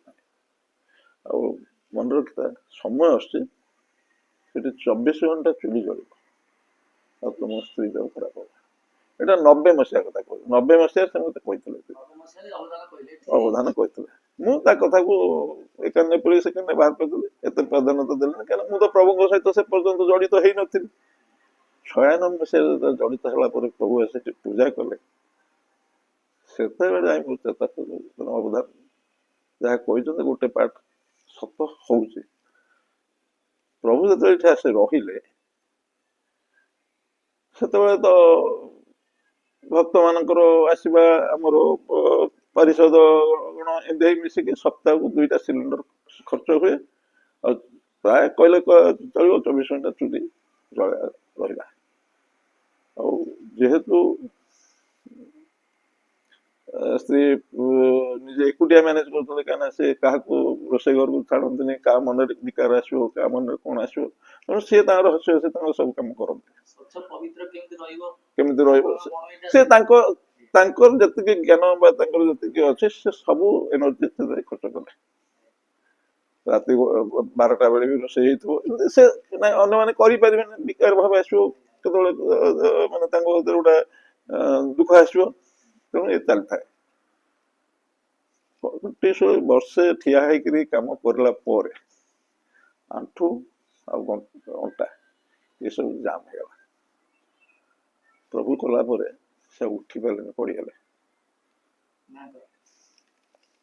मन रखता समय आस 24 घंटा चुली जल तुम स्त्री देह खराब हो यहाँ 90 मसीहा कथा कह 90 मसीह से मत अवधान कहते मुझे कथा को एकान पुलिस सेकेंड बाहर करदेली एत प्राधान्यता देने क्या मुझे प्रभु सहित से पर्यटन जड़ित हो नी 96 मसीह जड़ित है प्रभु से पूजा कले से अवधान जहाँ कहते गोटे पार्ट सत हो प्रभु जो आसे रहिले से तो भक्त मानकर आसवा आमर पारिषद गण एमती मिसिक सप्ताह को 2टा सिलिंडर खर्च हुए और प्राय कहले चलो 24 घंटा चुली जला रहा जेहेतु ସ୍ତ୍ରୀ ନିଜେ ଏକୁଟିଆ ମ୍ୟାନେଜ କରୁଥିଲେ କାହିଁକିନା ସେ କାହାକୁ ରୋଷେଇ ଘରକୁ ଛାଡନ୍ତିନି, କାହା ମନରେ ବିକାର ଆସିବ, କାହା ମନରେ କଣ ଆସିବ, ତେଣୁ ସିଏ ତାଙ୍କର ହସି ହସି ତାଙ୍କର ସବୁ କାମ କରନ୍ତି। ସ୍ୱଚ୍ଛ ପବିତ୍ର କେମିତି ରହିବ ସେ ସେ ତାଙ୍କର ଯେତିକି ଜ୍ଞାନ ବା ତାଙ୍କର ଯେତିକି ଅଛି ସେ ସବୁ ଏନର୍ଜି ସେଥିରେ ଖର୍ଚ୍ଚ କଲେ। ରାତି 12ଟା ବେଳେ ବି ରୋଷେଇ ହେଇଥିବ, ଏମିତି ସେ ଅନ୍ୟମାନେ କରିପାରିବେନି, ବିକାର ଭାବ ଆସିବ, କେତେବେଳେ ମାନେ ତାଙ୍କ ଭିତରେ ଗୋଟେ ଦୁଃଖ ଆସିବ, ତେଣୁ ଏ ଚାଲିଥାଏ। ବର୍ଷେ ଠିଆ ହେଇକିରି କାମ କରିଲା ପରେ ଆଣ୍ଠୁ ଆଉ ଅଣ୍ଟା ଏସବୁ ଜାମ୍ ହେଇଗଲା। ପ୍ରଭୁ କଲା ପରେ ସେ ଉଠି ପାରିଲେନି, ପଡିଗଲେ।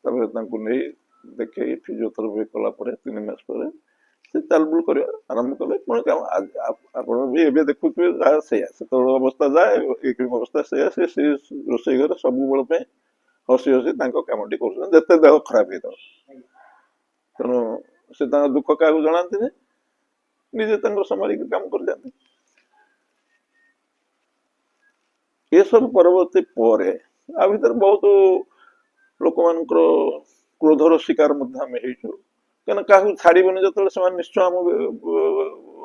ତାପରେ ତାଙ୍କୁ ନେଇ ଦେଖେଇ ଫିଜିଓଥେରାପି କଲା ପରେ 3 ମାସ ପରେ ସେ ଚାଲବୁଲ କରିବା ଆରମ୍ଭ କଲେ। ପୁଣି ଆପଣ ବି ଏବେ ଦେଖୁଥିବେ ଯାହା ସେଇଆ, ସେତେବେଳେ ଅବସ୍ଥା ଯାଏ, ଏଇ ଅବସ୍ଥା ସେଇଆ। ସେ ରୋଷେଇ ଘରେ ସବୁବେଳେ ପାଇଁ ହସି ହସି ତାଙ୍କ କାମଟି କରୁଛନ୍ତି, ଯେତେ ଦେହ ଖରାପ ହେଇଥାଉ। ତେଣୁ ସେ ତାଙ୍କ ଦୁଃଖ କାହାକୁ ଜଣାନ୍ତିନି, ନିଜେ ତାଙ୍କର ସମ୍ଭାଳିକି କାମ କରିଯାଆନ୍ତି। ଏସବୁ ପରବର୍ତ୍ତୀ ପରେ ଆ ଭିତରେ ବହୁତ ଲୋକମାନଙ୍କର କ୍ରୋଧର ଶିକାର ମଧ୍ୟ ଆମେ ହେଇଛୁ, କାରଣ କାହାକୁ ଛାଡିବନି ଯେତେବେଳେ ସେମାନେ ନିଶ୍ଚୟ ଆମ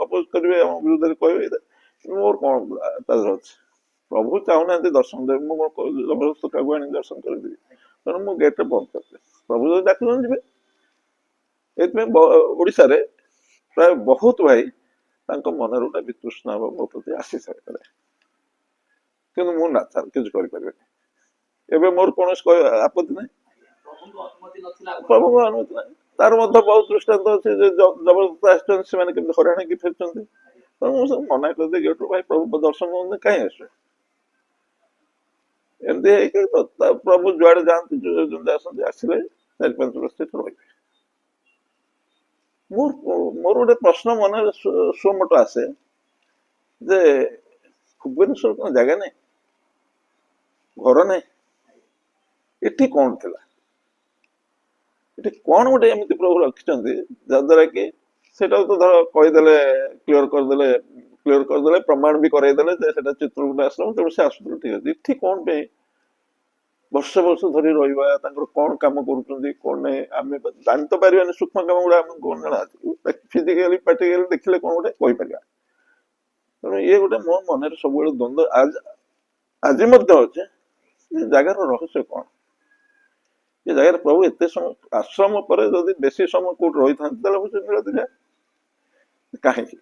ଅପୋଜ କରିବେ, ଆମ ବିରୁଦ୍ଧରେ କହିବେ। ମୋର କଣ ତା ଦେହରେ ଅଛି? ପ୍ରଭୁ ଚାହୁଁନାହାନ୍ତି ଦର୍ଶନ ଦେବେ, ମୁଁ କଣ ଜବରଦସ୍ତ କାହାକୁ ଆଣି ଦର୍ଶନ କରିଦେବି? ତେଣୁ ମୁଁ ଗେଟରେ ବନ୍ଦ କରିଦିଏ, ପ୍ରଭୁ ଯଦି ଡାକୁଛନ୍ତି ଯିବେ। ଏଥିପାଇଁ ଓଡିଶାରେ ପ୍ରାୟ ବହୁତ ଭାଇ ତାଙ୍କ ମନରେ ଗୋଟେ ବିତୃଷ୍ଣା ଭାବ ମୋ ପ୍ରତି ଆସି ସାରିଥାଏ, କିନ୍ତୁ ମୁଁ ନା କିଛି କରିପାରିବିନି। ଏବେ ମୋର କୌଣସି ଆପତ୍ତି ନାହିଁ, ପ୍ରଭୁଙ୍କ ଅନୁମତି ନାହିଁ। ତାର ମଧ୍ୟ ବହୁତ ଦୃଷ୍ଟାନ୍ତ ଅଛି ଯେ ଜବରଦସ୍ତ ଆସିଛନ୍ତି, ସେମାନେ କେମିତି ହଇରାଣ ହେଇକି ଫେରୁଛନ୍ତି। ତେଣୁ ମୁଁ ସବୁ ମନା କରିଦିଏ ଗେଟରୁ, ଭାଇ ପ୍ରଭୁ ଦର୍ଶନ ହୁଅନ୍ତି କାହିଁ ଆସିବେ? ଏମିତି ହେଇକି ପ୍ରଭୁ ଯୁଆଡେ ଯାଆନ୍ତି ଯେମିତି ଆସନ୍ତି, ଆସିଲେ 4-5 ବର୍ଷ ସେଠି ରହିବେ। ମୋର ଗୋଟେ ପ୍ରଶ୍ନ ମନରେ ସୁମୋଟ ଆସେ ଯେ ଭୁବନେଶ୍ୱର କଣ ଜାଗା ନାହିଁ, ଘର ନାହିଁ? ଏଠି କଣ ଥିଲା? ଏଠି କଣ ଗୋଟେ ଏମିତି ପ୍ରଭୁ ରଖିଛନ୍ତି ଯାଦ୍ୱାରା କି ସେଟାକୁ ତ ଧର କହିଦେଲେ, କ୍ଲିୟର କରିଦେଲେ, ପ୍ରମାଣ ବି କରାଇଦେଲେ ଯେ ସେଟା ଚିତ୍ରକୂଟ ଆଶ୍ରମ, ତେଣୁ ସେ ଆସୁଥିଲେ, ଠିକ ଅଛି। ଏଠି କଣ ପାଇଁ ବର୍ଷ ବର୍ଷ ଧରି ରହିବା, ତାଙ୍କର କଣ କାମ କରୁଛନ୍ତି କଣ ନାହିଁ ଆମେ ଜାଣି ତ ପାରିବାନି। ସୂକ୍ଷ୍ମ କାମ ଗୁଡା ଆମେ କଣ ଜଣା, ଫିଜିକାଲି ପ୍ରାକ୍ଟିକାଲି ଦେଖିଲେ କଣ ଗୋଟେ କହିପାରିବା। ତେଣୁ ଇଏ ଗୋଟେ ମୋ ମନରେ ସବୁବେଳେ ଦ୍ୱନ୍ଦ୍ୱ ଆଜି ମଧ୍ୟ ଅଛି, ଏ ଜାଗାର ରହସ୍ୟ କଣ? ଏ ଜାଗାରେ ପ୍ରଭୁ ଏତେ ସମୟ, ଆଶ୍ରମ ପରେ ଯଦି ବେଶୀ ସମୟ କୋଉଠି ରହିଥାନ୍ତି ତାହେଲେ ହଉଛି ନୀଳଗିରିରେ, କାହିଁକି?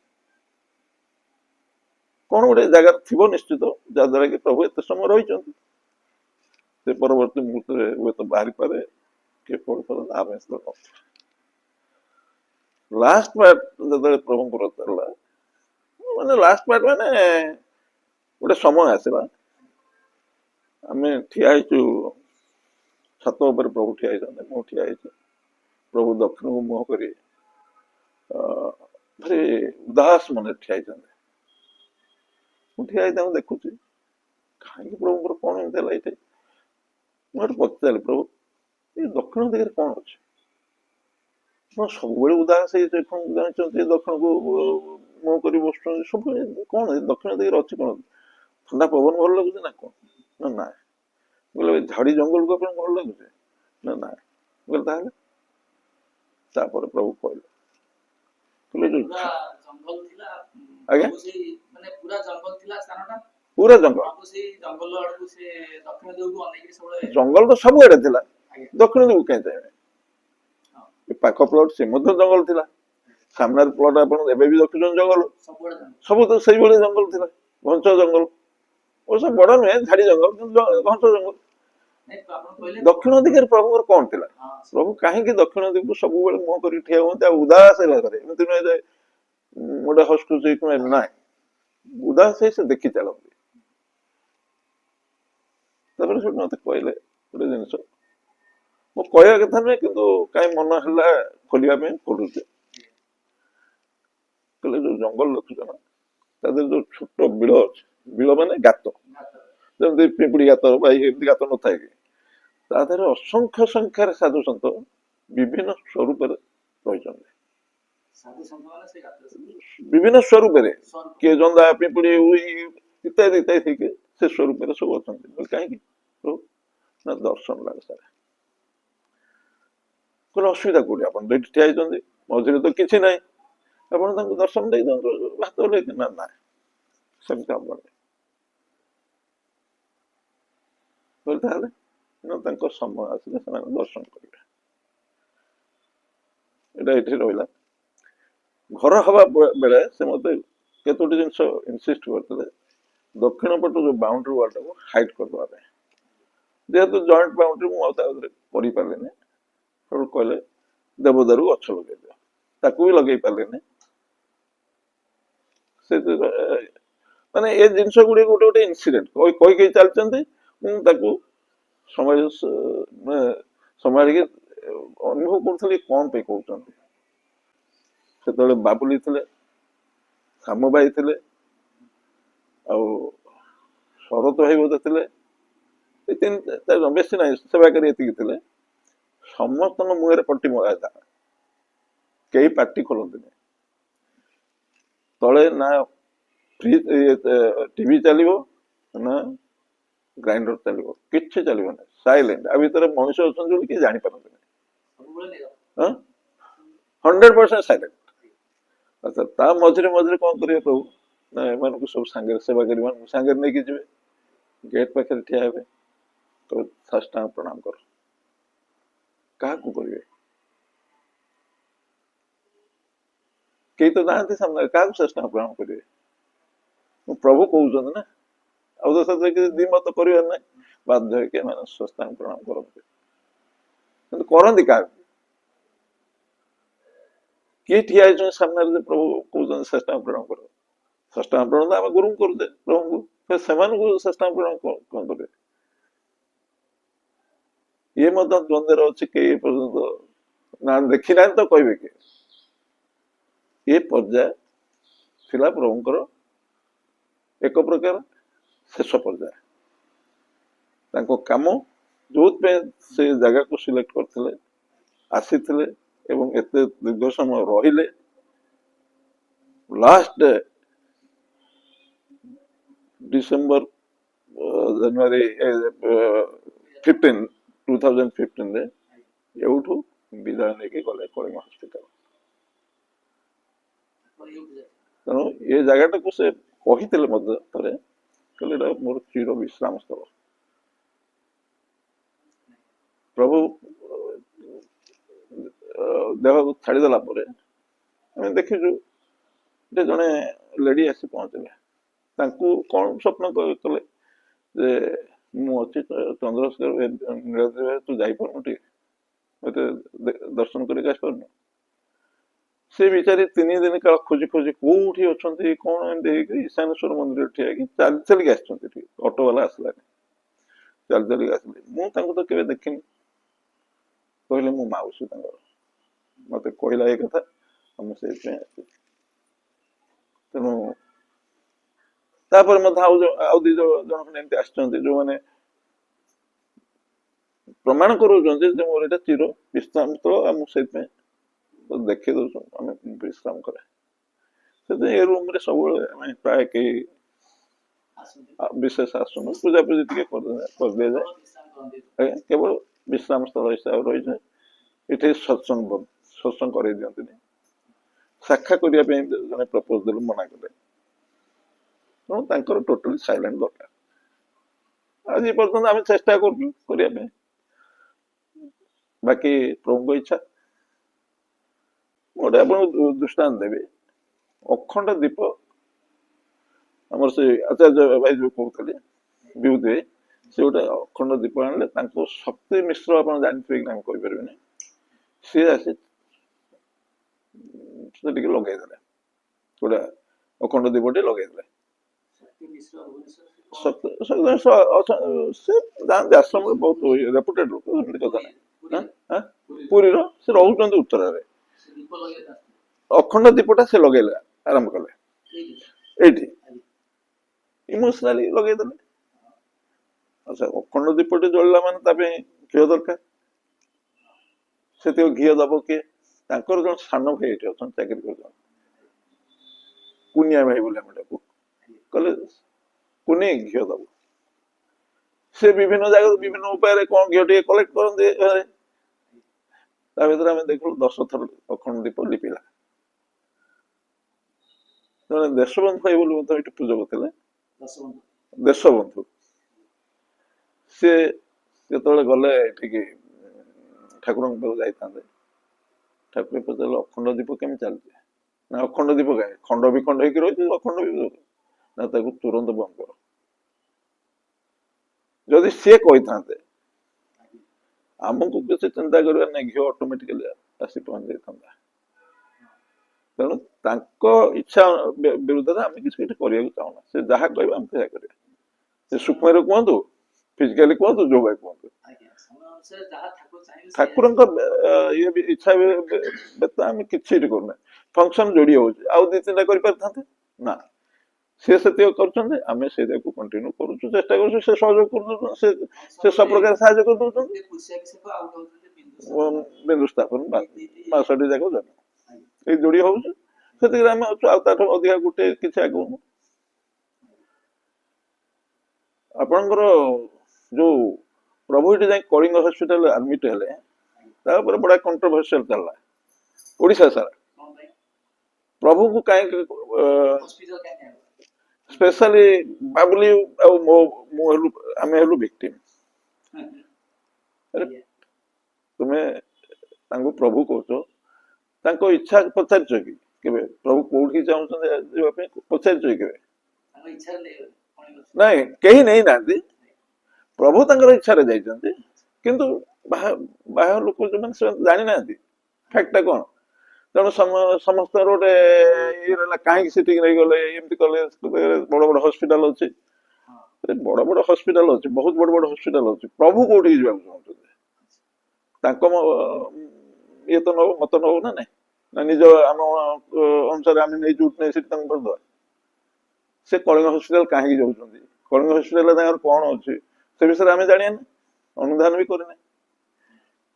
କଣ ଗୋଟେ ଜାଗାରେ ଥିବ ନିଶ୍ଚିତ, ଯାହାଦ୍ୱାରା କି ପ୍ରଭୁ ଏତେ ସମୟ ରହିଛନ୍ତି। ସେ ପରବର୍ତ୍ତୀ ମୁହୂର୍ତ୍ତରେ ହୁଏତ ବାହାରିପାରେ, କିଏ ପଢିପାରନ୍ତି, ଆମେ ଲାଷ୍ଟ ପାର୍ଟ ଯେତେବେଳେ ପ୍ରଭୁଙ୍କର ଚାଲିଲା, ମାନେ ଲାଷ୍ଟ ପାର୍ଟ ମାନେ ଗୋଟେ ସମୟ ଆସିଲା, ଆମେ ଠିଆ ହେଇଛୁ ଛାତ ଉପରେ, ପ୍ରଭୁ ଠିଆ ହେଇଛନ୍ତି, ମୁଁ ଠିଆ ହେଇଛି। ପ୍ରଭୁ ଦକ୍ଷିଣକୁ ମୁହଁ କରି ଭାରି ଉଦାସ ମନରେ ଠିଆ ହେଇଛନ୍ତି। ମୁଁ ଠିଆ ହେଇ ତାଙ୍କୁ ଦେଖୁଛି, କାହିଁକି ପ୍ରଭୁଙ୍କର କଣ ଏମିତି ହେଲା ଏଇଠି? ମୁଁ ଏଠି ପଚାରିଲି, ପ୍ରଭୁ ଏଇ ଦକ୍ଷିଣ ଦିଗରେ କଣ ଅଛି? ସବୁବେଳେ ଉଦାସ ହେଇ ଜାଣିଛନ୍ତି, ଦକ୍ଷିଣକୁ ମୁହଁ କରି ବସୁଛନ୍ତି, ସବୁ କଣ ଦକ୍ଷିଣ ଦିଗରେ ଅଛି କଣ? ଥଣ୍ଡା ପବନ ଭଲ ଲାଗୁଛି ନା କଣ? ନା ନାଇଁ। ବୋଲେ ଝାଡି ଜଙ୍ଗଲକୁ ଆପଣଙ୍କୁ ଭଲ ଲାଗୁଛି? ନା ନାଇଁ। ବୋଲେ ତାହେଲେ? ତାପରେ ପ୍ରଭୁ କହିଲେ, ଆଜ୍ଞା ପୁରା ଜଙ୍ଗଲ, ଜଙ୍ଗଲ ତ ସବୁଆଡେ ଥିଲା, ଦକ୍ଷିଣ ଦିଗକୁ କାହିଁ ଚାହିଁବେ? ପାଖ ପ୍ଲଟ ସେ ମଧ୍ୟ ଜଙ୍ଗଲ ଥିଲା, ସାମ୍ନାରେ ପ୍ଲଟ ଆପଣ ଏବେ ବି ଦେଖୁଛନ୍ତି ଜଙ୍ଗଲ, ସବୁ ତ ସେଇଭଳି ଜଙ୍ଗଲ ଥିଲା, ଘଞ୍ଚ ଜଙ୍ଗଲ। ଅବଶ୍ୟ ବଡ ନୁହେଁ, ଝାଡି ଜଙ୍ଗଲ, କିନ୍ତୁ ଘଞ୍ଚ ଜଙ୍ଗଲ। ଦକ୍ଷିଣ ଦିଗରେ ପ୍ରଭୁଙ୍କର କଣ ଥିଲା? ପ୍ରଭୁ କାହିଁକି ଦକ୍ଷିଣ ଦିଗକୁ ସବୁବେଳେ ମୁହଁ କରି ଠିଆ ହୁଅନ୍ତି? ଆଉ ଉଦାସ ହେବାରେ ଏମିତି ନୁହେଁ ଯେ ଗୋଟେ ହସ୍କୁଛି, ନାହିଁ, ଉଦାସ ହେଇ ସେ ଦେଖି ଚାଲନ୍ତି। ତାପରେ ସେଠୁ ମତେ କହିଲେ ଗୋଟେ ଜିନିଷ, ମୁଁ କହିବା କଥା ନୁହେଁ, କିନ୍ତୁ କାହିଁ ମନ ହେଲା ଖୋଲିବା ପାଇଁ ଖୋଲୁଛି। କହିଲେ ଯୋଉ ଜଙ୍ଗଲ ଦେଖୁଛ ନା, ତା ଦେହରେ ଯୋଉ ଛୋଟ ବିଳ ଅଛି, ବିଳ ମାନେ ଗାତ, ଯେମିତି ପିମ୍ପୁଡି ଗାତ ବା ଏମିତି ଗାତ ନଥାଏ କି, ତା ଦେହରେ ଅସଂଖ୍ୟ ସଂଖ୍ୟାରେ ସାଧୁ ସନ୍ଥ ବିଭିନ୍ନ ସ୍ୱରୂପରେ ରହିଛନ୍ତି। ବିଭିନ୍ନ ସ୍ୱରୂପରେ, କିଏ ଜନ୍ଦା, ପିମ୍ପୁଡି, ଉଇ ଇତ୍ୟାଦି ଇତ୍ୟାଦି ହେଇକି ସେ ସ୍ୱରୂପରେ ସବୁ ଅଛନ୍ତି। କାହିଁକି? ନା ଦର୍ଶନ ଲାଗେ ସାର୍। କହିଲେ ଅସୁବିଧା କୋଉଠି, ଆପଣ ତ ଏଠି ଠିଆ ହେଇଛନ୍ତି, ମଝିରେ ତ କିଛି ନାହିଁ, ଆପଣ ତାଙ୍କୁ ଦର୍ଶନ ଦେଇ ଦିଅନ୍ତୁ, ଭାତ ଓହ୍ଲେଇ ନା ନା ସେମିତି ହବନି। କହିଲେ ତାହେଲେ ନା ତାଙ୍କ ସମୟ ଆସିଲେ ସେମାନେ ଦର୍ଶନ କରିବେ। ଏଇଟା ଏଠି ରହିଲା। ଘର ହବା ବେଳେ ସେ ମତେ କେତୋଟି ଜିନିଷ ଇନସିଷ୍ଟ କରିଥିଲେ, ଦକ୍ଷିଣ ପଟ ଯୋଉ ବାଉଣ୍ଡ୍ରି ୱାଲଟାକୁ ହାଇଟ୍ କରିଦେବା ପାଇଁ। ଯେହେତୁ ଜଏଣ୍ଟ ବାଉଣ୍ଡ୍ରି ମୁଁ ଆଉ ତା ଭିତରେ କରିପାରିଲିନି, ସେଠୁ କହିଲେ ଦେବଦାରୁ ଗଛ ଲଗେଇ ଦିଅ, ତାକୁ ବି ଲଗେଇ ପାରିଲିନି। ସେ ମାନେ ଏ ଜିନିଷ ଗୁଡିକ ଗୋଟେ ଗୋଟେ ଇନସିଡେଣ୍ଟ କହି ଚାଲିଛନ୍ତି, ମୁଁ ତାକୁ ସମ୍ଭାଳିକି ଅନୁଭବ କରୁଥିଲି କଣ ପାଇଁ କହୁଛନ୍ତି। ସେତେବେଳେ ବାବୁଲି ଥିଲେ, ଶ୍ୟାମ ଭାଇ ଥିଲେ, ଆଉ ଶରତ ଭାଇ ବୋଧେ ଥିଲେ, ଏ ତିନି ବେଶୀ ନାହିଁ, ସେବାକାରୀ ଏତିକି ଥିଲେ। ସମସ୍ତଙ୍କ ମୁହଁରେ ପଟି ମରା, କେହି ପାଟି ଖୋଲନ୍ତିନି। ତଳେ ନା ଟିଭି ଚାଲିବ ନା ଗ୍ରାଇଣ୍ଡର ଚାଲିବ, କିଛି ଚାଲିବନି, ସାଇଲେଣ୍ଟ। ଆ ଭିତରେ ମଣିଷ ଅଛନ୍ତି ବୋଲି କେହି ଜାଣିପାରନ୍ତିନି, 100% ସାଇଲେଣ୍ଟ। ଆଚ୍ଛା, ତା ମଝିରେ ମଝିରେ କଣ କରିବେ ପ୍ରଭୁ ନା ଏମାନଙ୍କୁ ସବୁ ସାଙ୍ଗରେ ସେବାକାରୀ ମାନଙ୍କୁ ସାଙ୍ଗରେ ନେଇକି ଯିବେ, ଗେଟ୍ ପାଖରେ ଠିଆ ହେବେ, ତ ସାଷ୍ଟାଙ୍ଗ ପ୍ରଣାମ କର। କାହାକୁ କରିବେ? କେହି ତ ନାହାନ୍ତି ସାମ୍ନାରେ, କାହାକୁ ସାଷ୍ଟାଙ୍ଗ ପ୍ରଣାମ କରିବେ? ମୁଁ ପ୍ରଭୁ କହୁଛନ୍ତି ନା, ଆଉ ତ ସେଥିରେ ଦ୍ୱିମତ କରିବାର ନାହିଁ। ବାଧ୍ୟ ହେଇକି ଏମାନେ ସାଷ୍ଟାଙ୍ଗ ପ୍ରଣାମ କରନ୍ତି, କିନ୍ତୁ କରନ୍ତି କାହାକୁ? କିଏ ଠିଆ ହେଇଛନ୍ତି ସାମ୍ନାରେ ଯେ ପ୍ରଭୁ କହୁଛନ୍ତି ସାଷ୍ଟାଙ୍ଗ ପ୍ରଣାମ କର? ସାଷ୍ଟାଙ୍ଗ ପ୍ରଣାମ ତ ଆମେ ଗୁରୁଙ୍କୁ କରୁଛେ ପ୍ରଭୁଙ୍କୁ, ସେମାନଙ୍କୁ ସାଷ୍ଟାଙ୍ଗ ପ୍ରଣାମ କଣ କରିବେ? ଇଏ ମଧ୍ୟ ଦ୍ୱନ୍ଦ୍ୱରେ ଅଛି, କେହି ପର୍ଯ୍ୟନ୍ତ ନା ଦେଖିନାହାନ୍ତି ତ କହିବେ କି? ଏ ପର୍ଯ୍ୟାୟ ଥିଲା ପ୍ରଭୁଙ୍କର ଏକ ପ୍ରକାର ଶେଷ ପର୍ଯ୍ୟାୟ। ତାଙ୍କ କାମ ଯୋଉଥିପାଇଁ ସେ ଜାଗାକୁ ସିଲେକ୍ଟ କରିଥିଲେ, ଆସିଥିଲେ ଏବଂ ଏତେ ଦୀର୍ଘ ସମୟ ରହିଲେ, ଲାଷ୍ଟ ଡିସେମ୍ବର ଜାନୁଆରୀ 2015 ଏଉଠୁ ବିଦାୟ ନେଇକି ଗଲେ କଳିଙ୍ଗ ହସ୍ପିଟାଲ। ତେଣୁ ଏ ଜାଗାଟାକୁ ସେ କହିଥିଲେ ମଧ୍ୟ ଥରେ, କହିଲେ ଏଇଟା ମୋର ଚିର ବିଶ୍ରାମ ସ୍ଥଳ। ପ୍ରଭୁ ଦେହ ଛାଡିଦେଲା ପରେ ଆମେ ଦେଖିଛୁ ଯେ ଜଣେ ଲେଡି ଆସି ପହଞ୍ଚିଲେ, ତାଙ୍କୁ କଣ ସ୍ୱପ୍ନ କଲେ ଯେ ମୁଁ ଅଛି ଚନ୍ଦ୍ରଶେଖର ନୀଳାଦ୍ରି, ତୁ ଯାଇପାରୁନୁ ଟିକେ ମତେ ଦର୍ଶନ କରିକି ଆସିପାରୁନୁ? ସେ ବିଚାରି 3 ଦିନ କାଳ ଖୋଜି ଖୋଜି କୋଉଠି ଅଛନ୍ତି କଣ ଏମିତି ହେଇକି ଈଶାନେଶ୍ୱର ମନ୍ଦିରରେ ଠିଆ ହେଇକି ଚାଲି ଚାଲିକି ଆସିଛନ୍ତି। ଟିକେ ଅଟୋ ବାଲା ଆସିଲାନି, ଚାଲି ଚାଲିକି ଆସିଲେ। ମୁଁ ତାଙ୍କୁ ତ କେବେ ଦେଖିନି। କହିଲେ ମୁଁ ମାଉସୀ ତାଙ୍କର, ମତେ କହିଲା ଏ କଥା, ମୁଁ ସେଇଥିପାଇଁ ଆସିଛି। ତେଣୁ ତାପରେ ମଧ୍ୟ ଆଉ 2 ଜଣ ଏମିତି ଆସିଛନ୍ତି ଯୋଉମାନେ ପ୍ରମାଣ କରୁଛନ୍ତି ଯେ ମୋର ଏଇଟା ଚିର ବିଶ୍ରାମ ସ୍ଥଳ, ଆଉ ମୁଁ ସେଇଥିପାଇଁ ଦେଖେଇ ଦଉଛୁ, ଆମେ ବିଶ୍ରାମ କରେ। ସେଥିପାଇଁ ଏ ରୁମ ରେ ସବୁବେଳେ ଆମେ ପ୍ରାୟ କେହି ବିଶେଷ ଆସୁନୁ, ପୂଜାପୂଜି ଟିକେ କରିଦିଆଯାଏ। ଆଜ୍ଞା, କେବଳ ବିଶ୍ରାମ ସ୍ଥଳ ହିସାବରେ ରହିଯାଏ। ଏଠି ସତ୍ସଙ୍ଗ କରେଇ ଦିଅନ୍ତିନି। ସାକ୍ଷା କରିବା ପାଇଁ ଜଣେ ପ୍ରପୋଜ ଦେଲେ ମନା କଲେ, ତେଣୁ ତାଙ୍କର ଟୋଟାଲି ସାଇଲେଣ୍ଟ ଦରକାର। ଆଜି ପର୍ଯ୍ୟନ୍ତ ଆମେ ଚେଷ୍ଟା କରୁଛୁ କରିବା ପାଇଁ, ବାକି ପ୍ରଭୁଙ୍କ ଇଚ୍ଛା। ଗୋଟେ ଆପଣଙ୍କୁ ଦୃଷ୍ଟାନ୍ତ ଦେବି, ଅଖଣ୍ଡ ଦୀପ ଆମର ସେ ଆଚାର୍ଯ୍ୟ ଭାଇ ଯୋଉ କହୁଥିଲେ ବିଭୂତି ଭାଇ, ସେ ଗୋଟେ ଅଖଣ୍ଡ ଦୀପ ଆଣିଲେ, ତାଙ୍କୁ ଶକ୍ତି ମିଶ୍ର ଆପଣ ଜାଣିଥିବେ କି ଆମେ କହିପାରିବେନି, ସିଏ ଆସି ସେ ଟିକେ ଲଗେଇଦେଲେ, ଗୋଟେ ଅଖଣ୍ଡ ଦୀପଟେ ଲଗେଇଦେଲେ। ସେ ଯାଆନ୍ତି ଆଶ୍ରମରେ, ବହୁତ ରେପୁଟେଡ ଲୋକ, ସେମିତି କଥା ନାହିଁ। ପୁରୀର ସେ ରହୁଛନ୍ତି ଉତ୍ତରାରେ। ଅଖଣ୍ଡ ଦୀପଟା ସେ ଲଗେଇଲେ, ଆରମ୍ଭ କଲେ ଏଇଠି ଇମୋସନାଲି ଲଗେଇଦେଲେ। ଆଚ୍ଛା, ଅଖଣ୍ଡ ଦୀପଟି ଜଳିଲା ମାନେ ତା ପାଇଁ ଘିଅ ଦରକାର। ସେତିକି ଘିଅ ଦବ କିଏ? ତାଙ୍କର ଜଣେ ସାନ ଭାଇ ଏଠି ଅଛନ୍ତି, ଚାକିରି କରୁଛନ୍ତି, କୁନିଆ ଭାଇ ବୋଲି ଆମେ ଡାକୁ। କହିଲେ କୁନି ଘିଅ ଦବ। ସେ ବିଭିନ୍ନ ଜାଗାରୁ ବିଭିନ୍ନ ଉପାୟରେ କଣ ଘିଅ ଟିକେ କଲେକ୍ଟ କରନ୍ତି ଘରେ। ତା ଭିତରେ ଆମେ ଦେଖିଲୁ 10 ଥର ଅଖଣ୍ଡ ଦୀପ ଲିପିଲା। ଜଣେ ଦେଶବନ୍ଧୁ ଭାଇ ବୋଲି ମଧ୍ୟ ଏଠି ପୂଜକ ଥିଲେ, ଦେଶବନ୍ଧୁ। ସେ ଯେତେବେଳେ ଗଲେ ଏଠିକି ଠାକୁରଙ୍କ ପାଖକୁ ଯାଇଥାନ୍ତେ, ଠାକୁର ପଚାରିଲେ ଅଖଣ୍ଡ ଦୀପ କେମିତି ଚାଲିଛି? ନା ଅଖଣ୍ଡ ଦୀପ କାହିଁ, ଖଣ୍ଡ ବିଖଣ୍ଡ ହେଇକି ରହିଛି, ଅଖଣ୍ଡ ବି ନା, ତାକୁ ତୁରନ୍ତ ବନ୍ଦ କର। ଯଦି ସିଏ କହିଥାନ୍ତେ ଆମକୁ କିଛି ଚିନ୍ତା କରିବା ନାହିଁ, ଘିଅ ଅଟୋମେଟିକାଲି ଆସି ପହଞ୍ଚି ଯାଇଥାନ୍ତା। ତେଣୁ ତାଙ୍କ ଇଚ୍ଛା ବିରୁଦ୍ଧରେ ଆମେ କିଛି ଏଠି କରିବାକୁ ଚାହୁଁନା। ସେ ଯାହା କହିବେ ଆମେ ସେୟା କରିବା। ସେ ସୂକ୍ଷ୍ମରେ କୁହନ୍ତୁ, ଫିଜିକାଲି କୁହନ୍ତୁ, ଯୋଗ କୁହନ୍ତୁ, ଠାକୁରଙ୍କ ଇଚ୍ଛା ବ୍ୟତୀତ ଆମେ କିଛି ଏଠି କରୁନା। ଫଙ୍କସନ ଯୋଡି ହଉଛି, ଆଉ 2-3ଟା କରିପାରିଥାନ୍ତେ ନା, ସେ ସେତିକି କରୁଛନ୍ତି, ଆମେ ସେଇଟାକୁ କଣ୍ଟିନ୍ୟୁ କରୁଛୁ, ଚେଷ୍ଟା କରୁଛୁ। ସେ ସହଯୋଗ କରିଦଉଛନ୍ତି, ସେ ସବୁ ପ୍ରକାର ସାହାଯ୍ୟ କରିଦଉଛନ୍ତି। ବିନ୍ଦୁ ସ୍ଥାପନ 62 ଯାକ ଜନ୍ମ ଏଇ ଯୋଡି ହଉଛି, ସେତିକି ଆମେ ଅଛୁ। ଆଉ ତାଠୁ ଅଧିକା ଗୋଟେ କିଛି ଆଗକୁ ଆପଣଙ୍କର ଯୋଉ ପ୍ରଭୁ ଏଠି ଯାଇ କଳିଙ୍ଗ ହସ୍ପିଟାଲ ଆଡମିଟ ହେଲେ, ତାପରେ ବଡ କଣ୍ଟ୍ରୋଭର୍ସିଆଲ ଚାଲିଲା ଓଡିଶା ସାରା। ପ୍ରଭୁକୁ କାହିଁକି ସ୍ପେଶାଲି ବାବୁଲି ଆଉ ଆମେ ହେଲୁ ଭିକ୍ଟିମ। ତୁମେ ତାଙ୍କୁ ପ୍ରଭୁ କହୁଛ, ତାଙ୍କ ଇଚ୍ଛା ପଚାରିଛ କି କେବେ? ପ୍ରଭୁ କୋଉଠି ଚାହୁଁଛନ୍ତି ଯିବା ପାଇଁ ପଚାରିଛ କି କେବେ? ନାଇଁ, କେହି ନେଇନାହାନ୍ତି। ପ୍ରଭୁ ତାଙ୍କର ଇଚ୍ଛାରେ ଯାଇଛନ୍ତି, କିନ୍ତୁ ବାହାର ଲୋକ ଯୋଉମାନେ ସେମାନେ ଜାଣିନାହାନ୍ତି ଫ୍ୟାକ୍ଟଟା କଣ। ତେଣୁ ସମସ୍ତଙ୍କର ଗୋଟେ ଇଏ ରହିଲା, କାହିଁକି ସେଠିକି ନେଇଗଲେ, ଏମିତି କଲେ। ବଡ ବଡ ହସ୍ପିଟାଲ ଅଛି, ବଡ ବଡ ହସ୍ପିଟାଲ ଅଛି, ବହୁତ ବଡ ବଡ ହସ୍ପିଟାଲ ଅଛି। ପ୍ରଭୁ କୋଉଠିକି ଯିବାକୁ ଚାହୁଁଛନ୍ତି? ତାଙ୍କ ଇଏ ତ ନବ, ମତ ନବ ନା ନାଇଁ, ନା ନିଜ ଆମ ଅନୁସାରେ ଆମେ ନେଇ ଯୋଉଠି ନେଇ ସେଠି ତାଙ୍କୁ କରିଦବା। ସେ କଳିଙ୍ଗ ହସ୍ପିଟାଲ କାହିଁକି ଯାଉଛନ୍ତି, କଳିଙ୍ଗ ହସ୍ପିଟାଲରେ ତାଙ୍କର କଣ ଅଛି, ସେ ବିଷୟରେ ଆମେ ଜାଣିବାନି, ଅନୁଧ୍ୟାନ ବି କରିନି।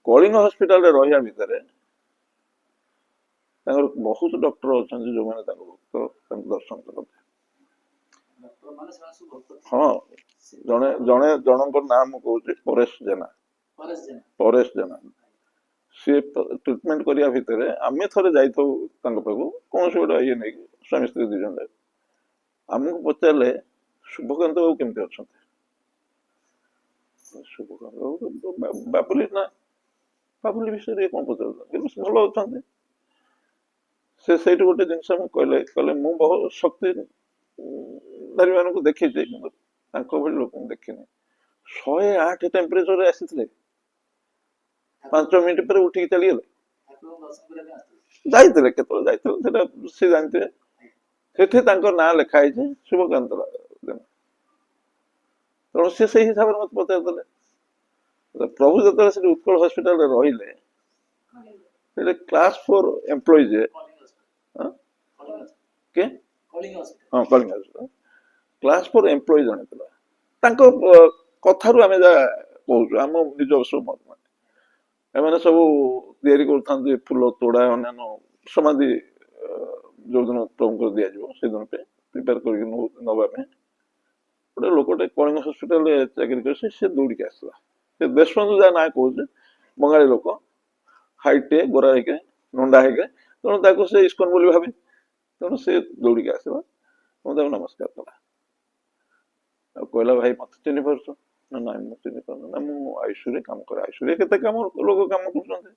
କଳିଙ୍ଗ ହସ୍ପିଟାଲରେ ରହିବା ଭିତରେ ତାଙ୍କର ବହୁତ ଡକ୍ଟର ଅଛନ୍ତି ଯୋଉମାନେ ତାଙ୍କୁ ଦର୍ଶନ କରନ୍ତି। ହଁ, ଜଣଙ୍କ ନାଁ ମୁଁ କହୁଛି, ପରେଶ ଜେନା। ସିଏ ଟ୍ରିଟମେଣ୍ଟ କରିବା ଭିତରେ ଆମେ ଥରେ ଯାଇଥାଉ ତାଙ୍କ ପାଖକୁ, କୌଣସି ଗୋଟେ ଇଏ ନେଇକି, ସ୍ୱାମୀ ସ୍ତ୍ରୀ 2 ଜଣ ଯାକ। ଆମକୁ ପଚାରିଲେ ଶୁଭକାନ୍ତ ବାବୁ କେମିତି ଅଛନ୍ତି? ଶୁଭକାନ୍ତ ବାବୁ ବାବୁଲି ନା, ବାବୁଲି ବିଷୟରେ କଣ ପଚାରୁଛନ୍ତି? ଭଲ ଅଛନ୍ତି। ସେ ସେଇଠୁ ଗୋଟେ ଜିନିଷ ମୁଁ କହିଲେ ମୁଁ ବହୁତ ଶକ୍ତିଧାରୀ ମାନଙ୍କୁ ଦେଖିଛି, କିନ୍ତୁ ତାଙ୍କ ଭଳି ଲୋକଙ୍କୁ ଦେଖିନି। 108 ଟେମ୍ପରେଚରରେ ଆସିଥିଲେ, 5 ମିନିଟ୍ ପରେ ଉଠିକି ଚାଲିଗଲେ। ଯାଇଥିଲେ, କେତେବେଳେ ଯାଇଥିଲେ ସେଟା ସେ ଜାଣିଥିବେ। ସେଠି ତାଙ୍କ ନାଁ ଲେଖା ହେଇଛି ଶୁଭକାନ୍ତ ଜେନା। ତେଣୁ ସେ ସେଇ ହିସାବରେ ମତେ ପଚାରିଦେଲେ। ପ୍ରଭୁ ଯେତେବେଳେ ସେଠି ଉତ୍କଳ ହସ୍ପିଟାଲରେ ରହିଲେ, ସେଠି କ୍ଲାସ 4 ଏମ୍ପ୍ଲୟିଜ, ହଁ କଳିଙ୍ଗ ହସ୍ପିଟାଲ କ୍ଲାସ 4 ଏମ୍ପ୍ଲୟି ଜଣେ ଥିଲା। ତାଙ୍କ କଥାରୁ ଆମେ ଯାହା କହୁଛୁ, ଆମ ନିଜସ୍ୱ ମତ। ଏମାନେ ସବୁ ତିଆରି କରୁଥାନ୍ତି ଫୁଲ ତୋଡା, ଅନ୍ୟାନ୍ୟ ସମାଧି ଯୋଉଦିନ ପ୍ରଭୁଙ୍କର ଦିଆଯିବ ସେଦିନ ପାଇଁ ପ୍ରିପେୟାର କରିକି ନବା ପାଇଁ। ଗୋଟେ ଲୋକଟେ କଳିଙ୍ଗ ହସ୍ପିଟାଲରେ ଚାକିରି କରିছে, ସେ ଦୌଡ଼ିକି ଆସିଲା। ସେ ଦେଶବନ୍ଧୁ ଯାହା ନାଁ କହୁছে, ବଙ୍ଗାଳୀ ଲୋକ, ହାଇଟେ, ଗୋରା ହେଇକି, ନଣ୍ଡା ହେଇକି, ତେଣୁ ତାକୁ ସେ ଇସ୍କନ ବୋଲି ଭାବେ। ତେଣୁ ସେ ଦୌଡ଼ିକି ଆସିଲା, ମୁଁ ତାକୁ ନମସ୍କାର କଲା। ଆଉ କହିଲା, ଭାଇ ମତେ ଚିହ୍ନି ପାରୁଛ? ନା ନାଇଁ, ମୁଁ ଚିହ୍ନି ପାରୁନି। ନା, ମୁଁ ଆୟୁଷରେ କାମ କରେ। ଆୟୁଷରେ କେତେ ଲୋକ କାମ କରୁଛନ୍ତି।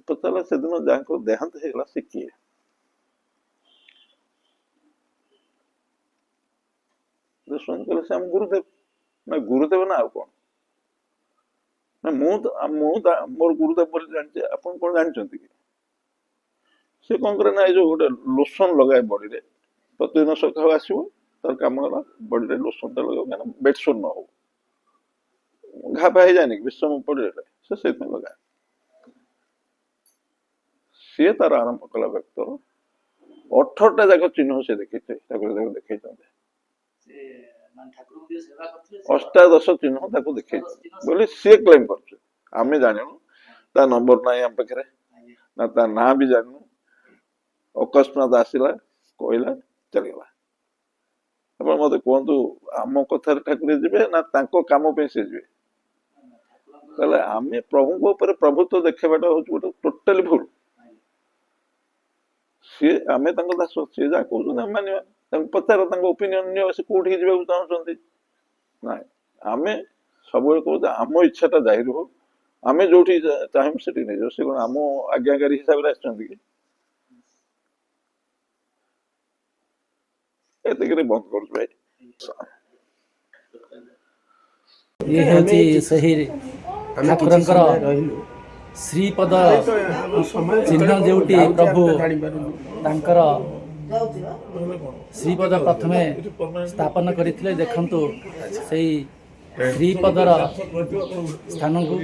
ପଚାରିଲା, ସେଦିନ ଯାହାଙ୍କ ଦେହାନ୍ତ ହେଇଗଲା ସେ କିଏ? କହିଲେ, ସେ ଆମ ଗୁରୁଦେବ। ନା, ଗୁରୁଦେବ ନା ଆଉ କଣ? ନା, ମୁଁ ମୋର ଗୁରୁଦେବ ବୋଲି ଜାଣିଛି, ଆପଣ କଣ ଜାଣିଛନ୍ତି କି? ସେ କଣ କରେ ନା, ଏଇ ଯୋଉ ଗୋଟେ ଲୋସନ ଲଗାଏ ବଡିରେ, ପ୍ରତିଦିନ ସକାଳୁ ଆସିବ, ତାର କାମ ହେଲା ବଡିରେ ଲୋସନ ଟା ଲଗାଉ, କାହିଁକିନା ବେଡସୋର ନ ହଉ, ଘା ଫା ହେଇଯାଏନି କି ବିଶ୍ରମ ପଡିଲେ, ସେ ସେଇଥିପାଇଁ ଲଗାଏ। ସିଏ ତାର ଆରମ୍ଭ କଲା ବ୍ୟକ୍ତ 18ଟା ଯାକ ଚିହ୍ନ ସେ ଦେଖେଇছে, ଠାକୁର ତାକୁ ଦେଖେଇଛନ୍ତି। 18 ଚିହ୍ନ ତାକୁ ଦେଖେଇଛନ୍ତି ବୋଲି ସିଏ କ୍ଲେମ କରୁছে। ଆମେ ଜାଣିନୁ, ତା ନମ୍ବର ନାହିଁ ଆମ ପାଖରେ, ନା ତା ନାଁ ବି ଜାଣିନୁ। ଅକସ୍ମାତ ଆସିଲା, କହିଲା, ଚାଲିଗଲା। ଆପଣ ଆପଣ ମତେ କୁହନ୍ତୁ ଆମ କଥାରେ ଠାକୁର ଯିବେ ନା ତାଙ୍କ କାମ ପାଇଁ ସେ ଯିବେ? ତାହେଲେ ଆମେ ପ୍ରଭୁଙ୍କ ଉପରେ ପ୍ରଭୁତ୍ୱ ଦେଖେଇବାଟା ହଉଛି ଗୋଟେ ଟୋଟାଲି ଭୁଲ। ସିଏ ଆମେ ତାଙ୍କ ଦାସ, ସିଏ ଯାହା କହୁଛନ୍ତି ଆମେ ମାନିବା। ତାଙ୍କୁ ପଚାର, ତାଙ୍କ ଓପିନିଅନ ନିଅ, ସେ କୋଉଠିକି ଯିବାକୁ ଚାହୁଁଛନ୍ତି। ନାଇଁ, ଆମେ ସବୁବେଳେ କହୁଛୁ ଆମ ଇଚ୍ଛାଟା ଜାହିର ହଉ, ଆମେ ଯୋଉଠି ଚାହିଁବୁ ସେଠି ନେଇଯାଉ। ସେ କଣ ଆମ ଆଜ୍ଞାକାରୀ ହିସାବରେ ଆସିଛନ୍ତି କି? ଏତିକିରେ ବନ୍ଦ କରୁଛୁ ଭାଇ। ଇଏ ହେଉଛି ସେହି ଠାକୁରଙ୍କର ଶ୍ରୀପଦ ଚିହ୍ନ, ଯେଉଁଠି ପ୍ରଭୁ ତାଙ୍କର ଶ୍ରୀପଦ ପ୍ରଥମେ ସ୍ଥାପନ କରିଥିଲେ। ଦେଖନ୍ତୁ ସେଇ ଶ୍ରୀପଦର ସ୍ଥାନକୁ।